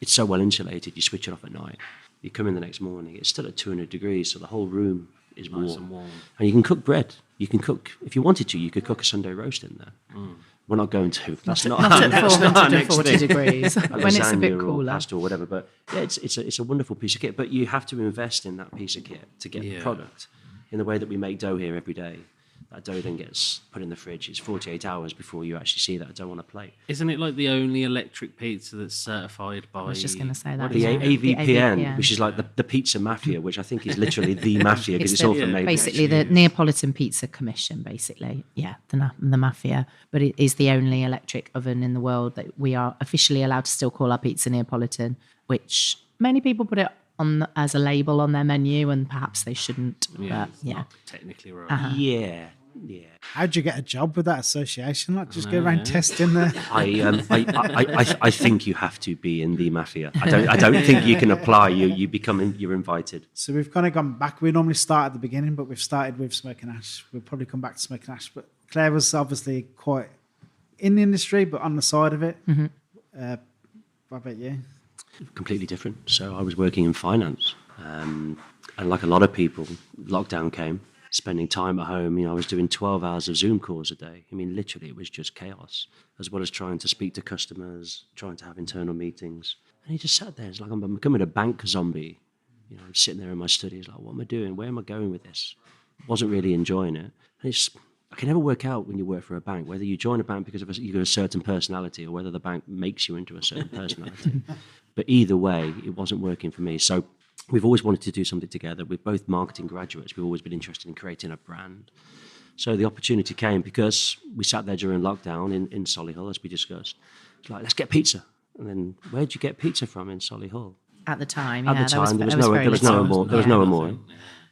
it's so well insulated. You switch it off at night. You come in the next morning. It's still at 200 degrees, so the whole room is nice warm. And you can cook bread. You can cook, if you wanted to, you could cook a Sunday roast in there. Mm. We're not going to. That's not at 440 degrees when it's a bit cooler. Or pasta or whatever. But yeah, it's a wonderful piece of kit. But you have to invest in that piece of kit to get the product. In the way that we make dough here every day, that dough then gets put in the fridge. It's 48 hours before you actually see that dough on a plate. Isn't it like the only electric pizza that's certified by... I was just going to say that. The AVPN, which is like the pizza mafia, which I think is literally the mafia because it's all from made. Basically, the Neapolitan Pizza Commission, basically. Yeah, the mafia. But it is the only electric oven in the world that we are officially allowed to still call our pizza Neapolitan, which many people put it on as a label on their menu, and perhaps they shouldn't. Yeah, but, not technically right. Yeah. How'd you get a job with that association? Like, just go around testing the. I think you have to be in the mafia. I don't think you can apply. You're invited. So we've kind of gone back. We normally start at the beginning, but we've started with Smoke and Ash. We'll probably come back to Smoke and Ash. But Claire was obviously quite in the industry, but on the side of it. Mm-hmm. What about you? Completely different. So I was working in finance, and like a lot of people, lockdown came. Spending time at home, I was doing 12 hours of Zoom calls a day. I mean, literally, it was just chaos, as well as trying to speak to customers, trying to have internal meetings. And he just sat there. It's like I'm becoming a bank zombie. I'm sitting there in my study. It's like, what am I doing? Where am I going with this? Wasn't really enjoying it. And I can never work out when you work for a bank, whether you join a bank because you've got a certain personality or whether the bank makes you into a certain personality. But either way, it wasn't working for me. So we've always wanted to do something together. We're both marketing graduates. We've always been interested in creating a brand. So the opportunity came because we sat there during lockdown in Solihull, as we discussed. It's like, let's get pizza. And then where'd you get pizza from in Solihull? At the time, there was no more.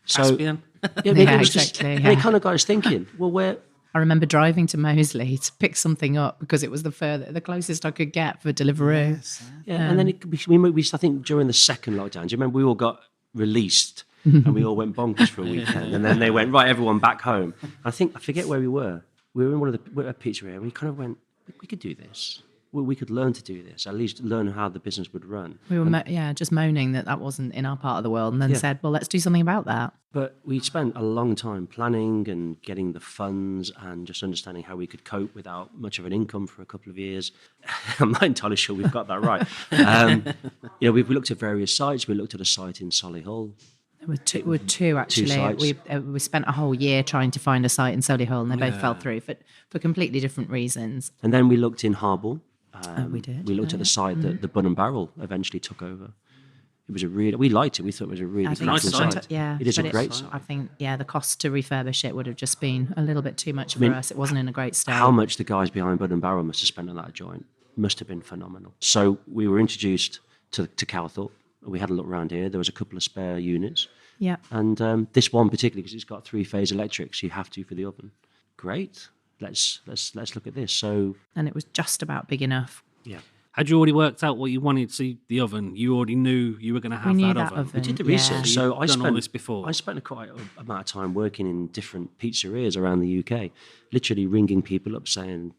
So, Caspian? Exactly. And it kind of got us thinking, well, where... I remember driving to Moseley to pick something up because it was the closest I could get for Deliveroo. Yes. And then we I think during the second lockdown, do you remember we all got released and we all went bonkers for a weekend, and then they went, right, everyone back home. I forget where we were. We were in a pizzeria, and we kind of went, we could do this. We could learn to do this, at least learn how the business would run. We were just moaning that wasn't in our part of the world, and then said, well, let's do something about that. But we spent a long time planning and getting the funds and just understanding how we could cope without much of an income for a couple of years. I'm not entirely sure we've got that right. We looked at various sites. We looked at a site in Solihull. There were two actually. We spent a whole year trying to find a site in Solihull, and they both fell through for completely different reasons. And then we looked in Harble. We did. We looked at the site that the Bun and Barrel eventually took over. It was we liked it. We thought it was a really nice site. Yeah, it is a great site. I think, the cost to refurbish it would have just been a little bit too much for us. It wasn't in a great state. How much the guys behind Bun and Barrel must have spent on that joint must have been phenomenal. So we were introduced to Cowthorpe. We had a look around here. There was a couple of spare units. Yeah. And this one particularly, because it's got 3-phase electrics, you have to for the oven. Great. Let's look at this. So, and it was just about big enough Yeah. Had you already worked out what you wanted to see the oven? You already knew you were going to have knew that that oven. We did the yeah. research. So I You've done all spent this before. I spent quite a amount of time working in different pizzerias around the UK, literally ringing people up saying,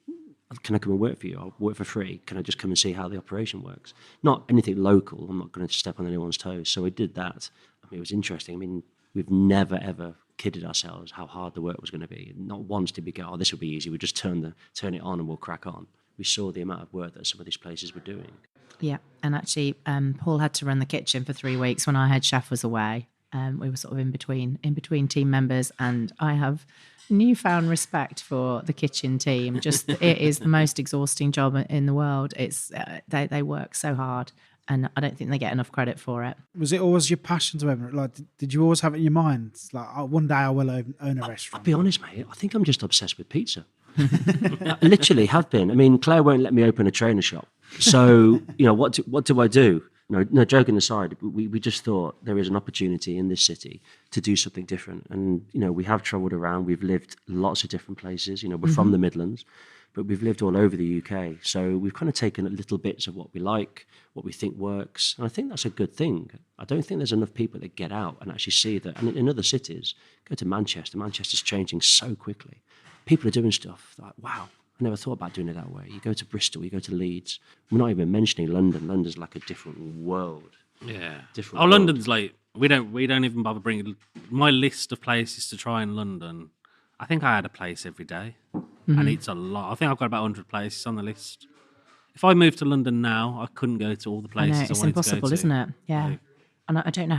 "Can I come and work for you? I'll work for free. Can I just come and see how the operation works?" Not anything local. I'm not going to step on anyone's toes. So I did that. I mean, it was interesting. I mean, we've never ever kidded ourselves how hard the work was going to be. Not once did we go, "Oh, this will be easy. We just turn it on and we'll crack on." We saw the amount of work that some of these places were doing. Yeah, and actually, Paul had to run the kitchen for 3 weeks when our head chef was away. We were sort of in between team members, and I have newfound respect for the kitchen team. Just it is the most exhausting job in the world. It's they work so hard, and I don't think they get enough credit for it. Was it always your passion to open it? Like, did you always have it in your mind? It's like, oh, one day I will own a restaurant. I'll be honest, mate. I think I'm just obsessed with pizza. I literally have been. I mean, Claire won't let me open a trainer shop. So, what do I do? No, joking aside, we just thought there is an opportunity in this city to do something different. And, we have travelled around. We've lived lots of different places. We're from the Midlands, but we've lived all over the UK. So we've kind of taken little bits of what we like, what we think works. And I think that's a good thing. I don't think there's enough people that get out and actually see that. And in other cities, go to Manchester. Manchester's changing so quickly. People are doing stuff like, wow, I never thought about doing it that way. You go to Bristol, you go to Leeds. We're not even mentioning London. London's like a different world. Yeah. Different Oh, world. London's like, we don't even bother bringing my list of places to try in London. I think I had a place every day, and it's a lot. I think I've got about 100 places on the list. If I moved to London now, I couldn't go to all the places I it's wanted impossible, to go to. isn't it? Yeah. Like, And I don't know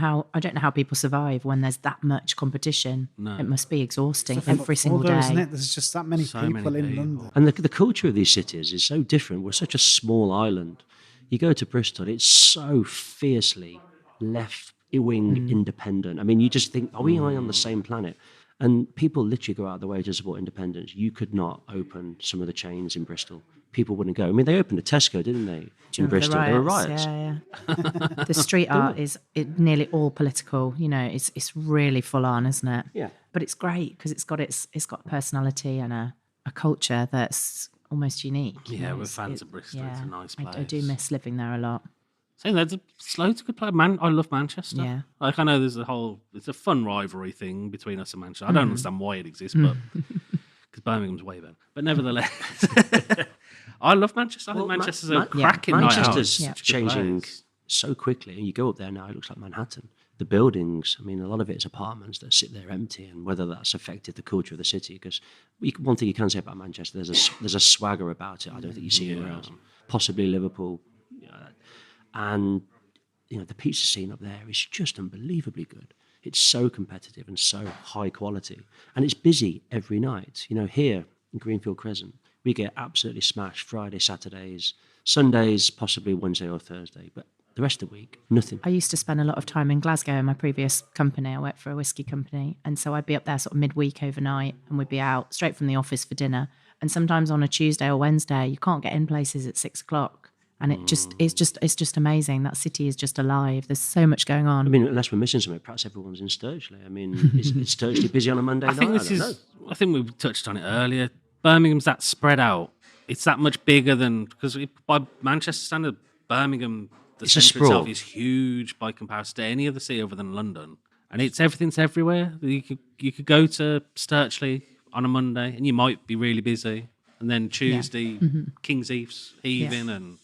how people survive when there's that much competition. No. It must be exhausting every single Although, day. isn't it? There's just that many So people many in people. London. And the culture of these cities is so different. We're such a small island. You go to Bristol, it's so fiercely left-wing independent. I mean, you just think, are we on the same planet? And people literally go out of the way to support independence. You could not open some of the chains in Bristol. People wouldn't go. I mean, they opened a Tesco, didn't they, in Bristol? There were riots. Yeah. The street art is nearly all political. It's really full on, isn't it? Yeah. But it's great because it's got personality and a culture that's almost unique. Yeah, we're fans of Bristol. It's a nice place. I do miss living there a lot. Saying that, there's loads of good players. I love Manchester. Yeah. Like, I know it's a fun rivalry thing between us and Manchester. I don't understand why it exists, but because Birmingham's way better. But nevertheless, I love Manchester. I think Manchester's a cracking night out. Manchester's Such good changing players. so quickly. And you go up there now, it looks like Manhattan. The buildings, I mean, a lot of it is apartments that sit there empty, and whether that's affected the culture of the city. Because one thing you can say about Manchester, there's a swagger about it. I don't think you see anywhere else. Possibly Liverpool. And the pizza scene up there is just unbelievably good. It's so competitive and so high quality, and it's busy every night. Here in Greenfield Crescent, we get absolutely smashed Friday, Saturdays, Sundays, possibly Wednesday or Thursday, but the rest of the week, nothing. I used to spend a lot of time in Glasgow in my previous company. I worked for a whiskey company, and so I'd be up there sort of midweek overnight, and we'd be out straight from the office for dinner. And sometimes on a Tuesday or Wednesday, you can't get in places at 6:00. And it's just amazing. That city is just alive. There's so much going on. I mean, unless we're missing something, perhaps everyone's in Sturgely. I mean, is Sturgely busy on a Monday night? I think we touched on it earlier. Birmingham's that spread out. It's that much bigger than, because by Manchester standard, Birmingham, the centre itself is huge by comparison to any other city other than London. And everything's everywhere. You could go to Sturchley on a Monday and you might be really busy. And then Tuesday, King's Eve's heaving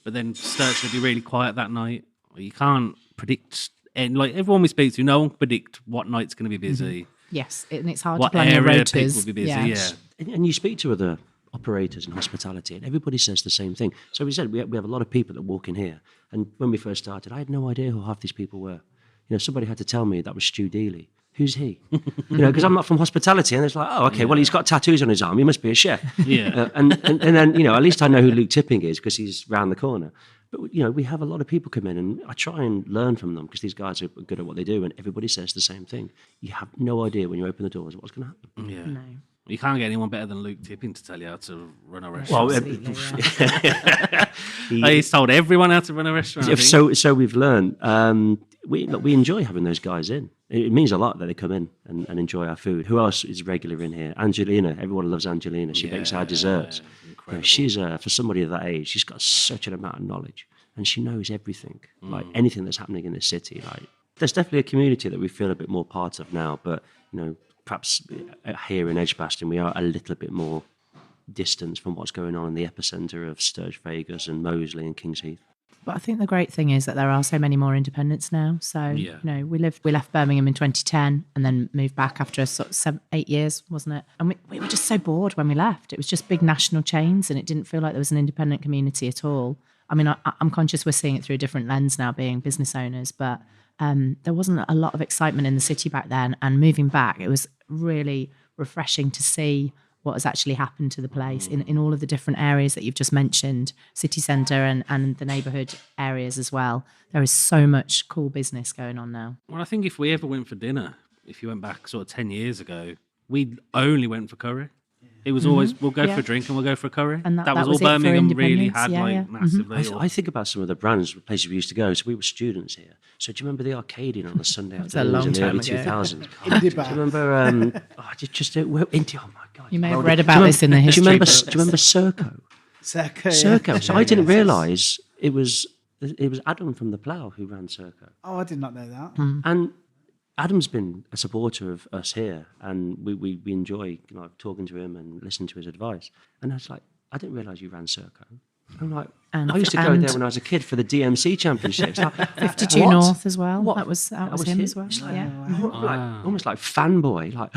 but then Sturchley will be really quiet that night. You can't predict, and like everyone we speak to, no one can predict what night's going to be busy. Yes, and it's hard what to plan your area rotas. people will be busy. Yeah. And you speak to other operators in hospitality, and everybody says the same thing. So we said we have a lot of people that walk in here, and when we first started, I had no idea who half these people were. Somebody had to tell me that was Stu Dealey. Who's he? Because I'm not from hospitality, and it's like, oh, okay, well, he's got tattoos on his arm. He must be a chef. Yeah. And then, at least I know who Luke Tipping is because he's round the corner. But, we have a lot of people come in, and I try and learn from them because these guys are good at what they do, and everybody says the same thing. You have no idea when you open the doors what's going to happen. Yeah. No. You can't get anyone better than Luke Tipping to tell you how to run a restaurant. Well, He's told everyone how to run a restaurant. I think. So we've learned. We enjoy having those guys in. It means a lot that they come in and enjoy our food. Who else is regular in here? Angelina. Everyone loves Angelina. She makes our desserts. Incredible. She's for somebody of that age, she's got such an amount of knowledge, and she knows everything, like anything that's happening in the city. Like, there's definitely a community that we feel a bit more part of now, but perhaps here in Edgbaston we are a little bit more distant from what's going on in the epicenter of Sturge Vegas and Moseley and Kings Heath. But I think the great thing is that there are so many more independents now. So, we left Birmingham in 2010 and then moved back after sort of 8 years, wasn't it? And we were just so bored when we left. It was just big national chains and it didn't feel like there was an independent community at all. I mean, I'm conscious we're seeing it through a different lens now, being business owners, but there wasn't a lot of excitement in the city back then. And moving back, it was really refreshing to see what has actually happened to the place in all of the different areas that you've just mentioned, city centre and the neighbourhood areas as well. There is so much cool business going on now. Well, I think if we ever went for dinner, if you went back sort of 10 years ago, we only went for curry. It was always, we'll go for a drink and we'll go for a curry. And that was was all it for Birmingham really independence. had, massively. I think about some of the brands, places we used to go. So we were students here. So do you remember the Arcadian on the Sunday was a afternoons long in the time early ago. 2000s? Indie Do you bar. remember? Oh my God! You may have read about this in the history Do you books. remember Serco? Serco. So I didn't realise it was Adam from the Plough who ran Serco. Oh, I did not know that. And Adam's been a supporter of us here, and we enjoy talking to him and listening to his advice. And I was like, I didn't realise you ran Serco. I'm like, I used to go there when I was a kid for the DMC Championships. Like, 52 what? North as well. What? That was him as well. It's like, Yeah. almost like fanboy. Like,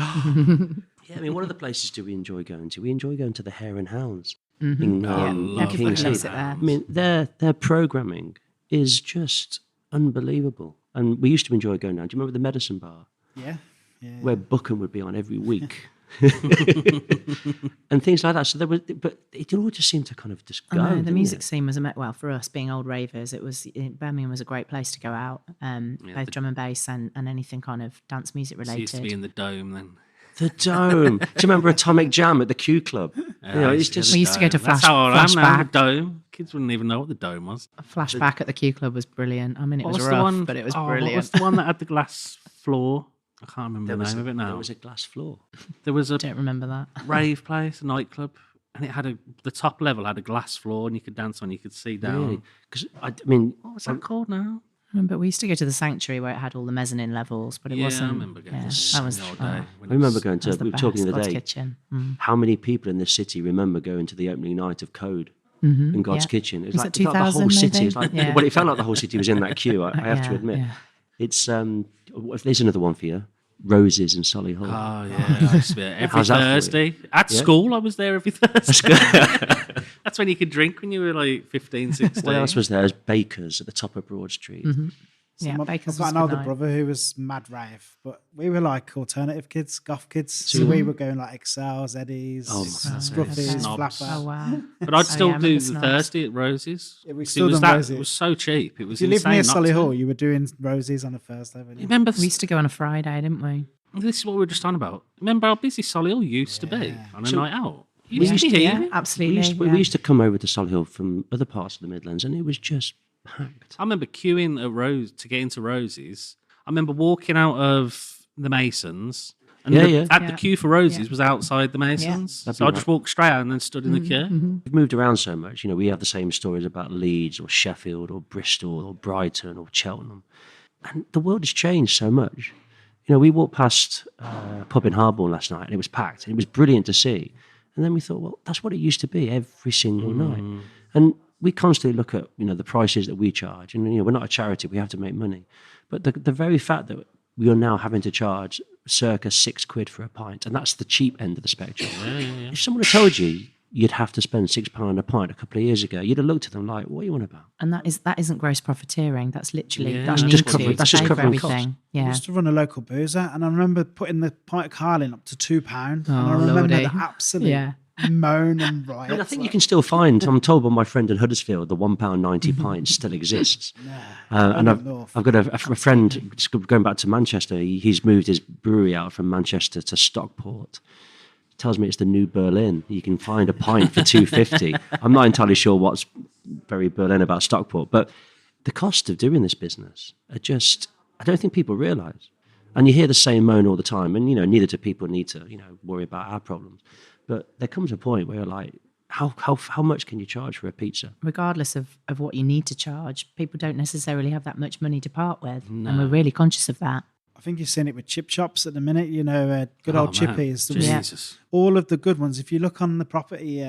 yeah, I mean, what other places do we enjoy going to? We enjoy going to the Hare and Hounds in Everybody Kings loves Heath. it there. I mean, their programming is just unbelievable. And we used to enjoy going down. Do you remember the Medicine Bar? Yeah. Where Bookham would be on every week. And things like that. So but it all just seemed to kind of just go. I know, the didn't music it? scene was well for us being old ravers. Birmingham was a great place to go out, both drum and bass and anything kind of dance music It related. used to be in the Dome then. The Dome. Do you remember Atomic Jam at the Q Club? It's just We used to go to That's how old I am now, Flashback. the Dome. Kids wouldn't even know what the Dome was. Flashback at the Q Club was brilliant. I mean, it What was the rough, one? but it was What brilliant. was the one that had the glass floor? I can't remember the name of it There now. was a glass floor. There was a Don't remember that. rave place, a nightclub, and it had the top level had a glass floor, and you could dance on. You could see down. Really? Because I mean, What's that called now? But we used to go to the Sanctuary where it had all the mezzanine levels, but it Yeah, wasn't. I remember going to that the was old oh, day. I remember going to. that was We the were talking the best, other God's day. Kitchen. How many people in this city remember going to the opening night of Code in God's yeah. Kitchen? It Was like, it it's like the whole 2000 city. maybe? It's like, Yeah. well, it felt like the whole city was in that queue. I have to Yeah, admit. yeah. It's there's another one for you. Roses in Solihull. Oh yeah, I used to be there every How's that for you? Thursday at Yeah. school. I was there every Thursday. That's when you could drink when you were like 15, 16. What else was there? There's Bakers at the top of Broad Street. Yeah, Baker's I've got was an good older night. brother who was mad rave, but we were like alternative kids, goth kids. So we were going like Excels, Eddies, Oh, Scruffies, Snobs. Flapper. Oh wow! But I'd still yeah, I do remember the Snobs. Thursday at Roses. Yeah, we 'Cause still it was done that. Roses. It was so cheap. It was If you live insane near not to. Solihull, you were doing Roses on a Thursday. weren't you? Remember, We used to go on a Friday, didn't we? this is what we were just on about. Remember how busy Solihull used to be on a night out? You used to be Yeah, here. absolutely. We used to come over to Solihull from other parts of the Midlands, and it was just packed. I remember queuing at Rose to get into Roses. I remember walking out of the Masons. And Yeah, the, yeah. At the Yeah. queue for Roses Yeah. was outside the Masons. That'd So be I just walked straight out and then stood in the queue. We've moved around so much. We have the same stories about Leeds or Sheffield or Bristol or Brighton or Cheltenham. And the world has changed so much. We walked past a pub in Harborne last night and it was packed and it was brilliant to see. And then we thought, well, that's what it used to be every single night. And we constantly look at, the prices that we charge. And, we're not a charity, we have to make money. But the very fact that we are now having to charge circa £6 for a pint, and that's the cheap end of the spectrum. If someone had told you you'd have to spend £6 a pint a couple of years ago, you'd have looked at them like, what are you on about? And that isn't gross profiteering. That's literally Yeah. that's That's just need covering- to that's just pay for covering costs. everything. I Yeah. used to run a local boozer, and I remember putting the pint of Carling up to £2. and I Oh, remember Lordy. the absolute Yeah. moan and riot. I mean, I think you can still find, I'm told by my friend in Huddersfield, the £1.90 pint still exists. And I've got a friend, just going back to Manchester, he's moved his brewery out from Manchester to Stockport. Tells me it's the new Berlin. You can find a pint for £2.50. I'm not entirely sure what's very Berlin about Stockport, but the cost of doing this business are just, I don't think people realise. And you hear the same moan all the time, and neither do people need to worry about our problems. But there comes a point where you're like, how much can you charge for a pizza? Regardless of what you need to charge, people don't necessarily have that much money to part with. And we're really conscious of that. I think you've seen it with chip shops at the minute, good old chippies. Jesus. All of the good ones, if you look on the property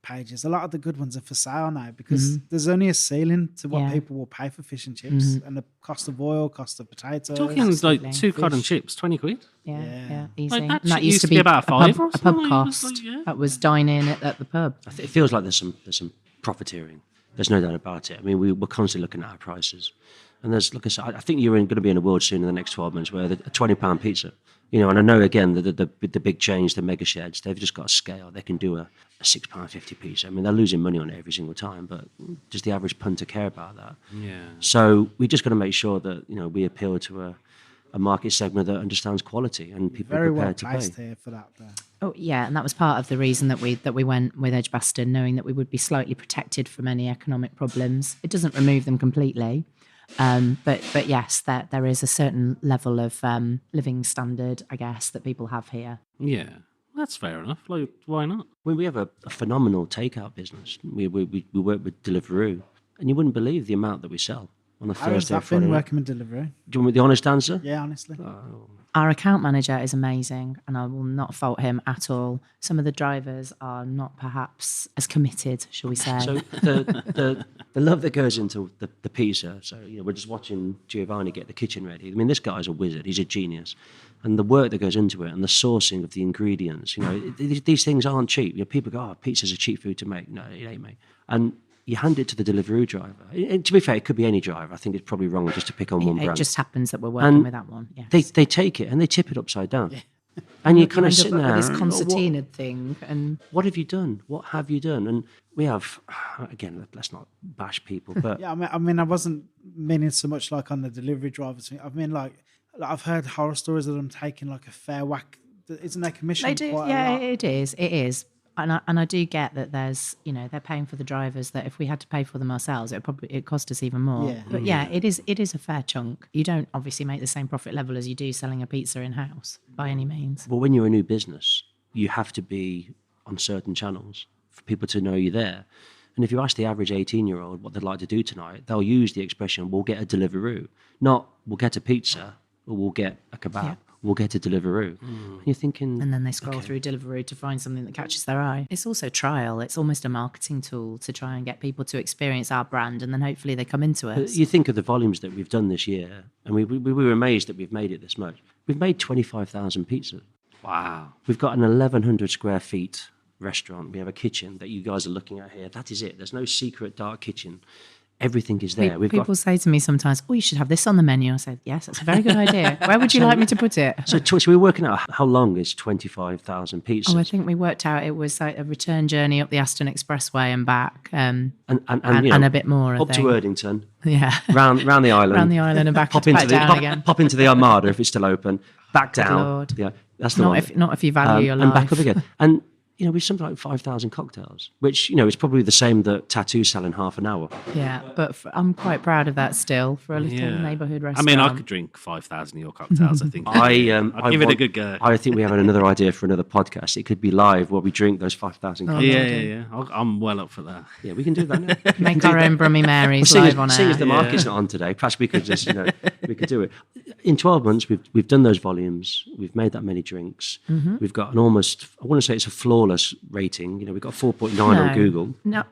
pages, a lot of the good ones are for sale now because there's only a ceiling to what people will pay for fish and chips and the cost of oil, cost of potatoes. Talking like 2 cod and chips, 20 quid. Yeah, easy. Like, And that used to be about five or a pub something. cost. That was dining at the pub. It feels like there's some profiteering. There's no doubt about it. I mean, we're constantly looking at our prices. And there's, look, I think you're going to be in a world soon in the next 12 months where a £20 pizza, and I know again the big chains, the mega sheds, they've just got a scale. They can do a £6.50 pizza. I mean, they're losing money on it every single time, but does the average punter care about that? Yeah. So we just got to make sure that we appeal to a market segment that understands quality and people Very are well prepared to placed pay. here for that. There. Oh yeah, and that was part of the reason that we went with Edgbaston, knowing that we would be slightly protected from any economic problems. It doesn't remove them completely, but yes, there is a certain level of living standard, I guess, that people have here. Yeah, that's fair enough. Like, why not? We have a phenomenal takeout business. We work with Deliveroo, and you wouldn't believe the amount that we sell on a How has Thursday or that Friday been night. working with Deliveroo? Do you want the honest answer? Yeah, honestly. Our account manager is amazing, and I will not fault him at all. Some of the drivers are not perhaps as committed, shall we say. So the love that goes into the pizza. So we're just watching Giovanni get the kitchen ready. I mean, this guy's a wizard. He's a genius, and the work that goes into it and the sourcing of the ingredients. These things aren't cheap. People go, "Oh, pizza's a cheap food to make." No, it ain't, mate. And you hand it to the Deliveroo driver. To be fair, it could be any driver. I think it's probably wrong just to pick on one It brand. just happens that we're working with that one. Yes. They take it and they tip it upside down. And you kind of end sit up there. with this "Oh, concertina thing, and what have you done? What have you done?" And we have, again, let's not bash people, but Yeah, I mean, I wasn't meaning so much like on the delivery drivers thing. I mean, like I've heard horror stories of them taking like a fair whack. Isn't their commission they do. quite Yeah, a lot? it is. And I do get that there's, they're paying for the drivers that if we had to pay for them ourselves, it cost us even more. Yeah. But yeah, it is a fair chunk. You don't obviously make the same profit level as you do selling a pizza in-house by any means. But when you're a new business, you have to be on certain channels for people to know you're there. And if you ask the average 18-year-old what they'd like to do tonight, they'll use the expression, "We'll get a Deliveroo," not "We'll get a pizza" or "We'll get a kebab." Yeah. We'll get a Deliveroo. And you're thinking... And then they scroll through Deliveroo to find something that catches their eye. It's also trial. It's almost a marketing tool to try and get people to experience our brand, and then hopefully they come into us. You think of the volumes that we've done this year, and we were amazed that we've made it this much. We've made 25,000 pizzas. Wow. We've got an 1,100 square feet restaurant. We have a kitchen that you guys are looking at here. That is it. There's no secret dark kitchen. Everything is there. People say to me sometimes, "Oh, you should have this on the menu." I said, "Yes, that's a very good idea. Where would you like me to put it?" So we're working out how long is 25,000 pizzas. Oh, I think we worked out it was like a return journey up the Aston Expressway and back, and a bit more. I up think. to Erdington, Yeah, round the island, around the island and back, pop back down again. pop into the Armada if it's still open, back down. Lord. Yeah, that's the one. Not if you value your life. And back up again. And we've something like 5,000 cocktails, which is probably the same that tattoos sell in half an hour. Yeah, but I'm quite proud of that still for a little neighbourhood I restaurant. mean, I could drink 5,000 of your cocktails, I think. I'd give it a good go. I think we have another idea for another podcast. It could be live where we drink those 5,000 cocktails. Yeah. I'm well up for that. Yeah, we can do that now. Make our own Brummy Marys Seeing live on as air. the market's not on today, perhaps we could just, we could do it. In 12 months, we've done those volumes. We've made that many drinks. We've got an almost, I want to say it's a flawless rating. We've got 4.9 on Google. No,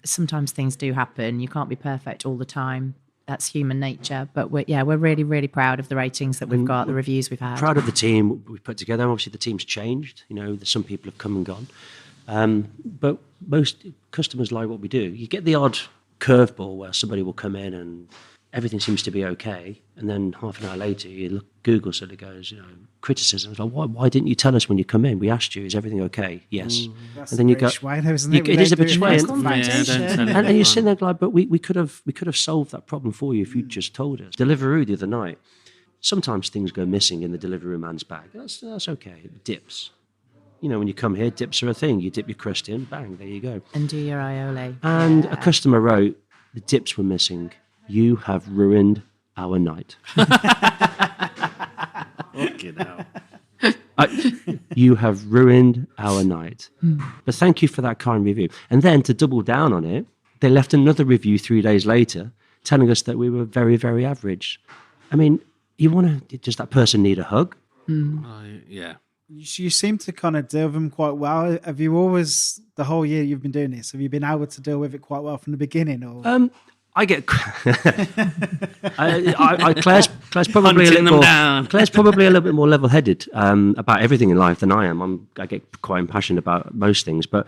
sometimes things do happen. You can't be perfect all the time. That's human nature. But we're really, really proud of the ratings that we've got, the reviews we've had. Proud of the team we put together. Obviously, the team's changed. Some people have come and gone. But most customers like what we do. You get the odd curveball where somebody will come in and everything seems to be okay, and then half an hour later, you look, Google sort of goes, criticism. It's like, why didn't you tell us when you come in? We asked you, is everything okay? Yes. That's And then you go, British way, though, isn't it? it is a British way. That's the And, foundation. and you're sitting there like, but we could have solved that problem for you if you'd just told us. Deliveroo the other night. Sometimes things go missing in the Deliveroo man's bag. That's okay. Dips. When you come here, dips are a thing. You dip your crust in, bang, there you go. And do your aioli. And a customer wrote, the dips were missing. You have ruined our night. Fucking hell. You have ruined our night. But thank you for that kind review. And then to double down on it, they left another review 3 days later telling us that we were very, very average. I mean, does that person need a hug? Yeah. You seem to kind of deal with them quite well. Have you always, the whole year you've been doing this, have you been able to deal with it quite well from the beginning? Or I get. Claire's probably Claire's probably a little bit more level-headed about everything in life than I am. I get quite impassioned about most things, but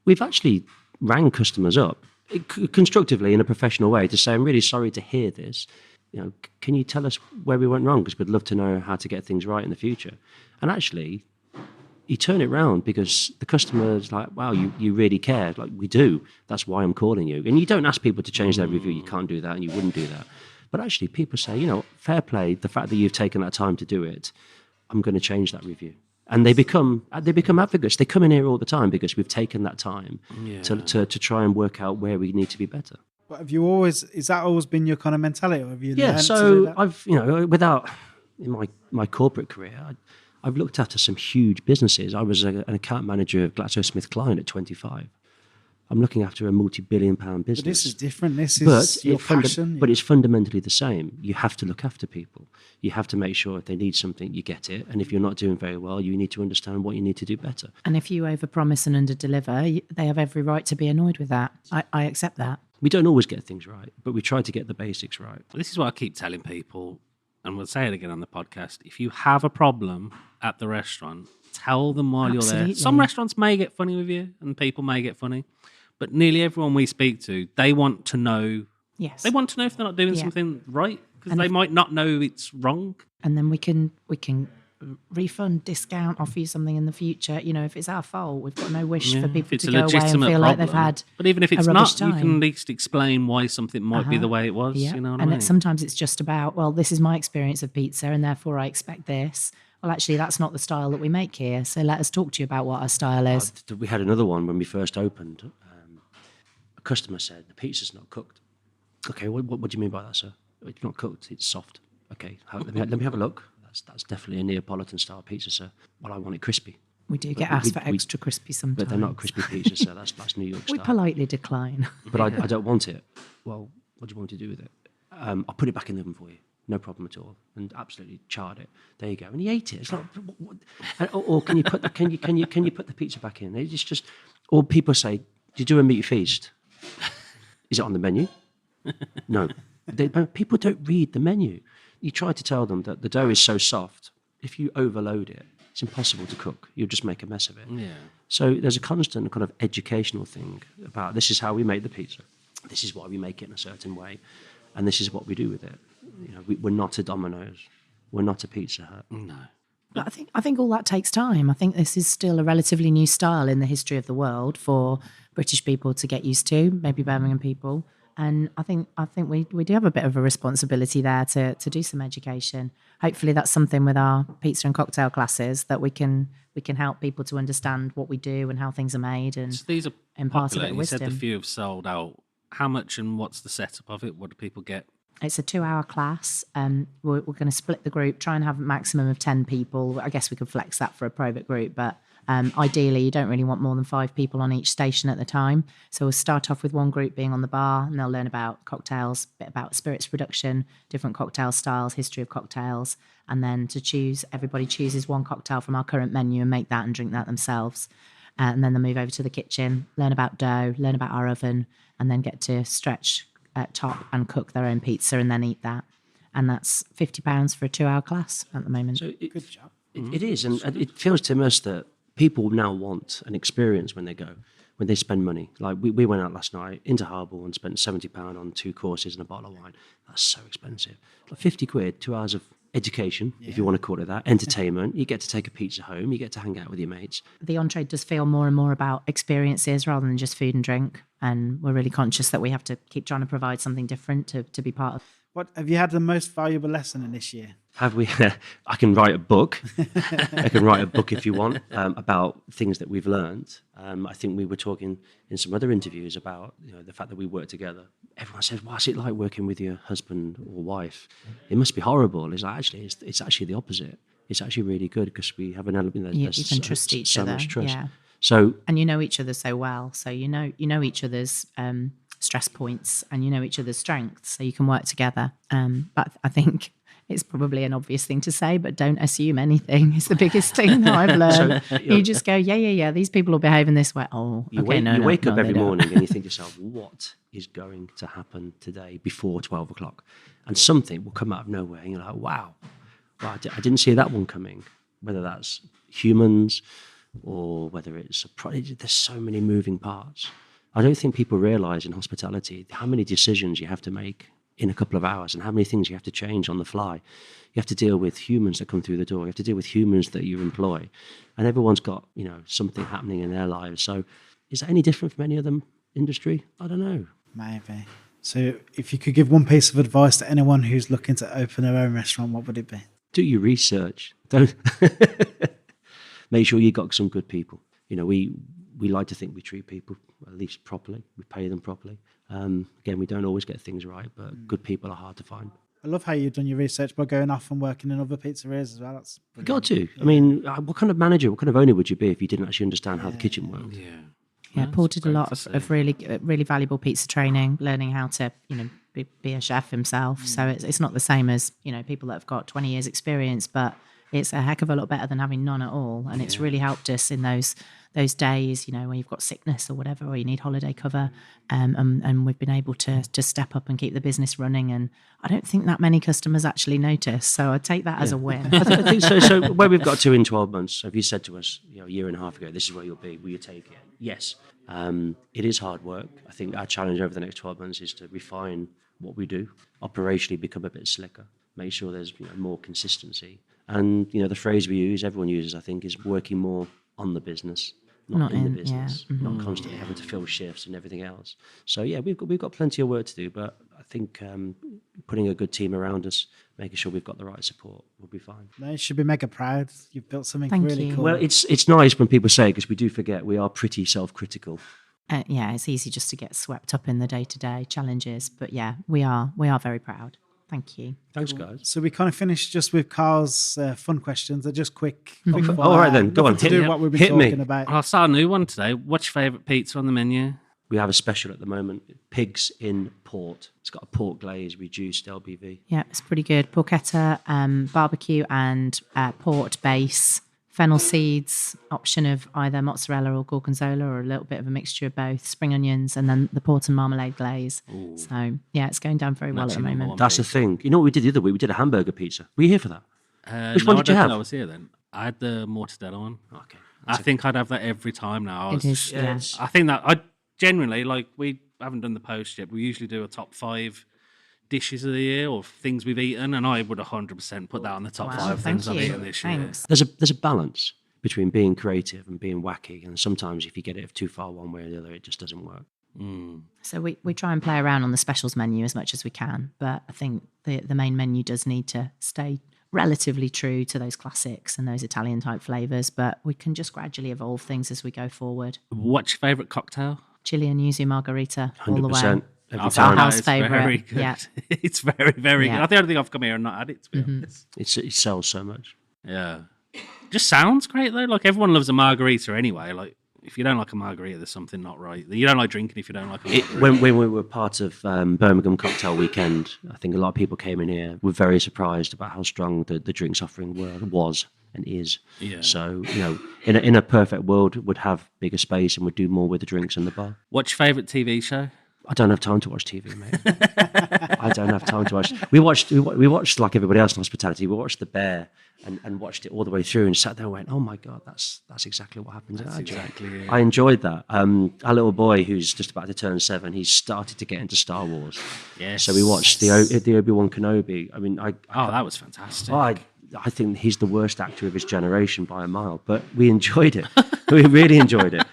we've actually rang customers up constructively in a professional way to say, "I'm really sorry to hear this. Can you tell us where we went wrong? Because we'd love to know how to get things right in the future." And actually, you turn it around because the customer's like, "Wow, you really care." Like, we do. That's why I'm calling you. And you don't ask people to change their review. You can't do that, and you wouldn't do that. But actually, people say, fair play. The fact that you've taken that time to do it, I'm going to change that review. And they become advocates. They come in here all the time because we've taken that time to try and work out where we need to be better. But is that always been your kind of mentality, or have you learned to do so that? I've, in my corporate career, I've looked after some huge businesses. I was an account manager of GlaxoSmithKline at 25. I'm looking after a multi-billion-pound business. But this is different. This is your passion. But it's fundamentally the same. You have to look after people. You have to make sure if they need something, you get it. And if you're not doing very well, you need to understand what you need to do better. And if you overpromise and underdeliver, they have every right to be annoyed with that. I accept that. We don't always get things right, but we try to get the basics right. This is what I keep telling people, and we'll say it again on the podcast. If you have a problem at the restaurant, tell them while you're there. Some restaurants may get funny with you, and people may get funny, but nearly everyone we speak to, they want to know. Yes. They want to know if they're not doing something right, because they might not know it's wrong. And then we can refund, discount, offer you something in the future. If it's our fault, we've got no wish for people to go away and feel like they've had. But even if it's a not, time. you can at least explain why something might be the way it was. Yeah. You know what I mean? Sometimes it's just about, well, this is my experience of pizza, and therefore I expect this. Well, actually, that's not the style that we make here. So let us talk to you about what our style is. We had another one when we first opened. A customer said, "The pizza's not cooked." Okay, what do you mean by that, sir? It's not cooked, it's soft. Okay, let me have a look. That's definitely a Neapolitan style pizza, sir. Well, I want it crispy. We do get asked for extra crispy sometimes. But they're not crispy pizzas, sir. That's New York style. We politely decline. But I don't want it. Well, what do you want to do with it? I'll put it back in the oven for you. No problem at all. And absolutely charred it. There you go. And he ate it. It's like, or can you put the pizza back in? It's just, or people say, "Do you do a meat feast? Is it on the menu?" No. People don't read the menu. You try to tell them that the dough is so soft, if you overload it, it's impossible to cook. You'll just make a mess of it. Yeah. So there's a constant kind of educational thing about this is how we make the pizza. This is why we make it in a certain way. And this is what we do with it. We're not a Domino's. We're not a Pizza Hut. No. But I think all that takes time. I think this is still a relatively new style in the history of the world for British people to get used to, maybe Birmingham people. And I think we do have a bit of a responsibility there to do some education. Hopefully that's something with our pizza and cocktail classes that we can help people to understand what we do and how things are made and so these are impart a bit of You wisdom. said the few have sold out. How much and what's the setup of it? What do people get? It's a 2-hour class. We're going to split the group, try and have a maximum of 10 people. I guess we could flex that for a private group, but ideally you don't really want more than 5 people on each station at the time. So we'll start off with one group being on the bar, and they'll learn about cocktails, a bit about spirits production, different cocktail styles, history of cocktails, and then everybody chooses one cocktail from our current menu and make that and drink that themselves. And then they'll move over to the kitchen, learn about dough, learn about our oven, and then get to stretch at top and cook their own pizza and then eat that. And that's £50 for a 2-hour class at the moment. So good job. It is, and it feels to us that people now want an experience when they spend money. Like we went out last night into Harbour and spent £70 on 2 courses and a bottle of wine. That's so expensive. Like 50 quid, 2 hours of education, if you want to call it that, entertainment. You get to take a pizza home. You get to hang out with your mates. The entree does feel more and more about experiences rather than just food and drink. And we're really conscious that we have to keep trying to provide something different to be part of. What have you had the most valuable lesson in this year? Have we? I can write a book. I can write a book if you want about things that we've learned. I think we were talking in some other interviews about the fact that we work together. Everyone says, "What's it like working with your husband or wife?" It must be horrible. It's like, it's actually the opposite. it's actually really good because we have an element that You there's can trust each so other. much trust. Yeah. So And you know each other so well. So you know each other's stress points and you know each other's strengths. So you can work together. But I think it's probably an obvious thing to say, but don't assume anything. It's the biggest thing that I've learned. You just go, yeah. These people will behave in this way. Oh, you okay, wake up they every don't. morning and you think to yourself, what is going to happen today before 12 o'clock? And something will come out of nowhere and you're like, wow, well, I didn't see that one coming. Whether that's humans or whether it's there's so many moving parts. I don't think people realize in hospitality how many decisions you have to make in a couple of hours and how many things you have to change on the fly. You have to deal with humans that come through the door. You have to deal with humans that you employ. And everyone's got, something happening in their lives. So is that any different from any other industry? I don't know. Maybe. So if you could give one piece of advice to anyone who's looking to open their own restaurant, what would it be? Do your research. Don't make sure you got some good people. We like to think we treat people at least properly. We pay them properly. Again, we don't always get things right, but good people are hard to find. I love how you've done your research by going off and working in other pizzerias as well. That's You got to. I mean, what kind of manager, what kind of owner would you be if you didn't actually understand how the kitchen worked? Yeah, Paul did a lot of really valuable pizza training, learning how to, be a chef himself. So it's not the same as, people that have got 20 years experience, but it's a heck of a lot better than having none at all. And it's really helped us in those days, when you've got sickness or whatever, or you need holiday cover. And we've been able to step up and keep the business running. And I don't think that many customers actually notice. So I take that as a win. I think so. So where we've got to in 12 months, if you said to us, a year and a half ago, this is where you'll be, will you take it? Yes. It is hard work. I think our challenge over the next 12 months is to refine what we do, operationally become a bit slicker, make sure there's more consistency. And, the phrase we use, everyone uses, I think, is working more on the business, not in the business, not constantly having to fill shifts and everything else. So, yeah, we've got plenty of work to do, but I think putting a good team around us, making sure we've got the right support will be fine. No, you should be mega proud. You've built something Thank really you. cool. Well, it's nice when people say, because we do forget, we are pretty self-critical. It's easy just to get swept up in the day-to-day challenges. But yeah, we are very proud. Thank you. Thanks, guys. So we kind of finished just with Carl's fun questions. They're just quick. All right then, go on. To do what we've been Hit me. talking about. I'll start a new one today. What's your favourite pizza on the menu? We have a special at the moment, pigs in port. It's got a pork glaze, reduced LBV. Yeah, it's pretty good. Porchetta, barbecue and port base, fennel seeds, option of either mozzarella or gorgonzola or a little bit of a mixture of both, spring onions, and then the port and marmalade glaze. Ooh. So, yeah, it's going down very well at the moment. That's the thing. You know what we did the other week? We did a hamburger pizza. Were you here for that? Which one did you have? I was here then. I had the mortadella one. Okay. I think I'd have that every time now. It is, yeah. I think that I generally, we haven't done the post yet. We usually do a top 5 dishes of the year or things we've eaten, and I would 100% put that on the top 5 things I've eaten this year. There's a balance between being creative and being wacky, and sometimes if you get it too far one way or the other, it just doesn't work. So we try and play around on the specials menu as much as we can, but I think the main menu does need to stay relatively true to those classics and those Italian type flavours, but we can just gradually evolve things as we go forward. What's your favourite cocktail? Chili and yuzu margarita all the way. 100%. Every It's our time. house It's very favourite. good. Yeah. It's very, very Yeah. good. I don't think I've come here and not had it, to be honest. It sells so much. Yeah. Just sounds great, though. Everyone loves a margarita anyway. If you don't like a margarita, there's something not right. You don't like drinking if you don't like a margarita. When we were part of Birmingham Cocktail Weekend, I think a lot of people came in here, were very surprised about how strong the drinks offering was and is. Yeah. So, in a perfect world, would have bigger space and would do more with the drinks in the bar. What's your favourite TV show? I don't have time to watch TV, mate. I don't have time to watch. We watched like everybody else in hospitality. We watched The Bear and watched it all the way through and sat there and went, "Oh my God, that's exactly what happens." That's exactly it. I enjoyed that. Our little boy, who's just about to turn 7, he's started to get into Star Wars. Yes. So we watched the Obi-Wan Kenobi. I mean, that was fantastic. I think he's the worst actor of his generation by a mile, but we enjoyed it. We really enjoyed it.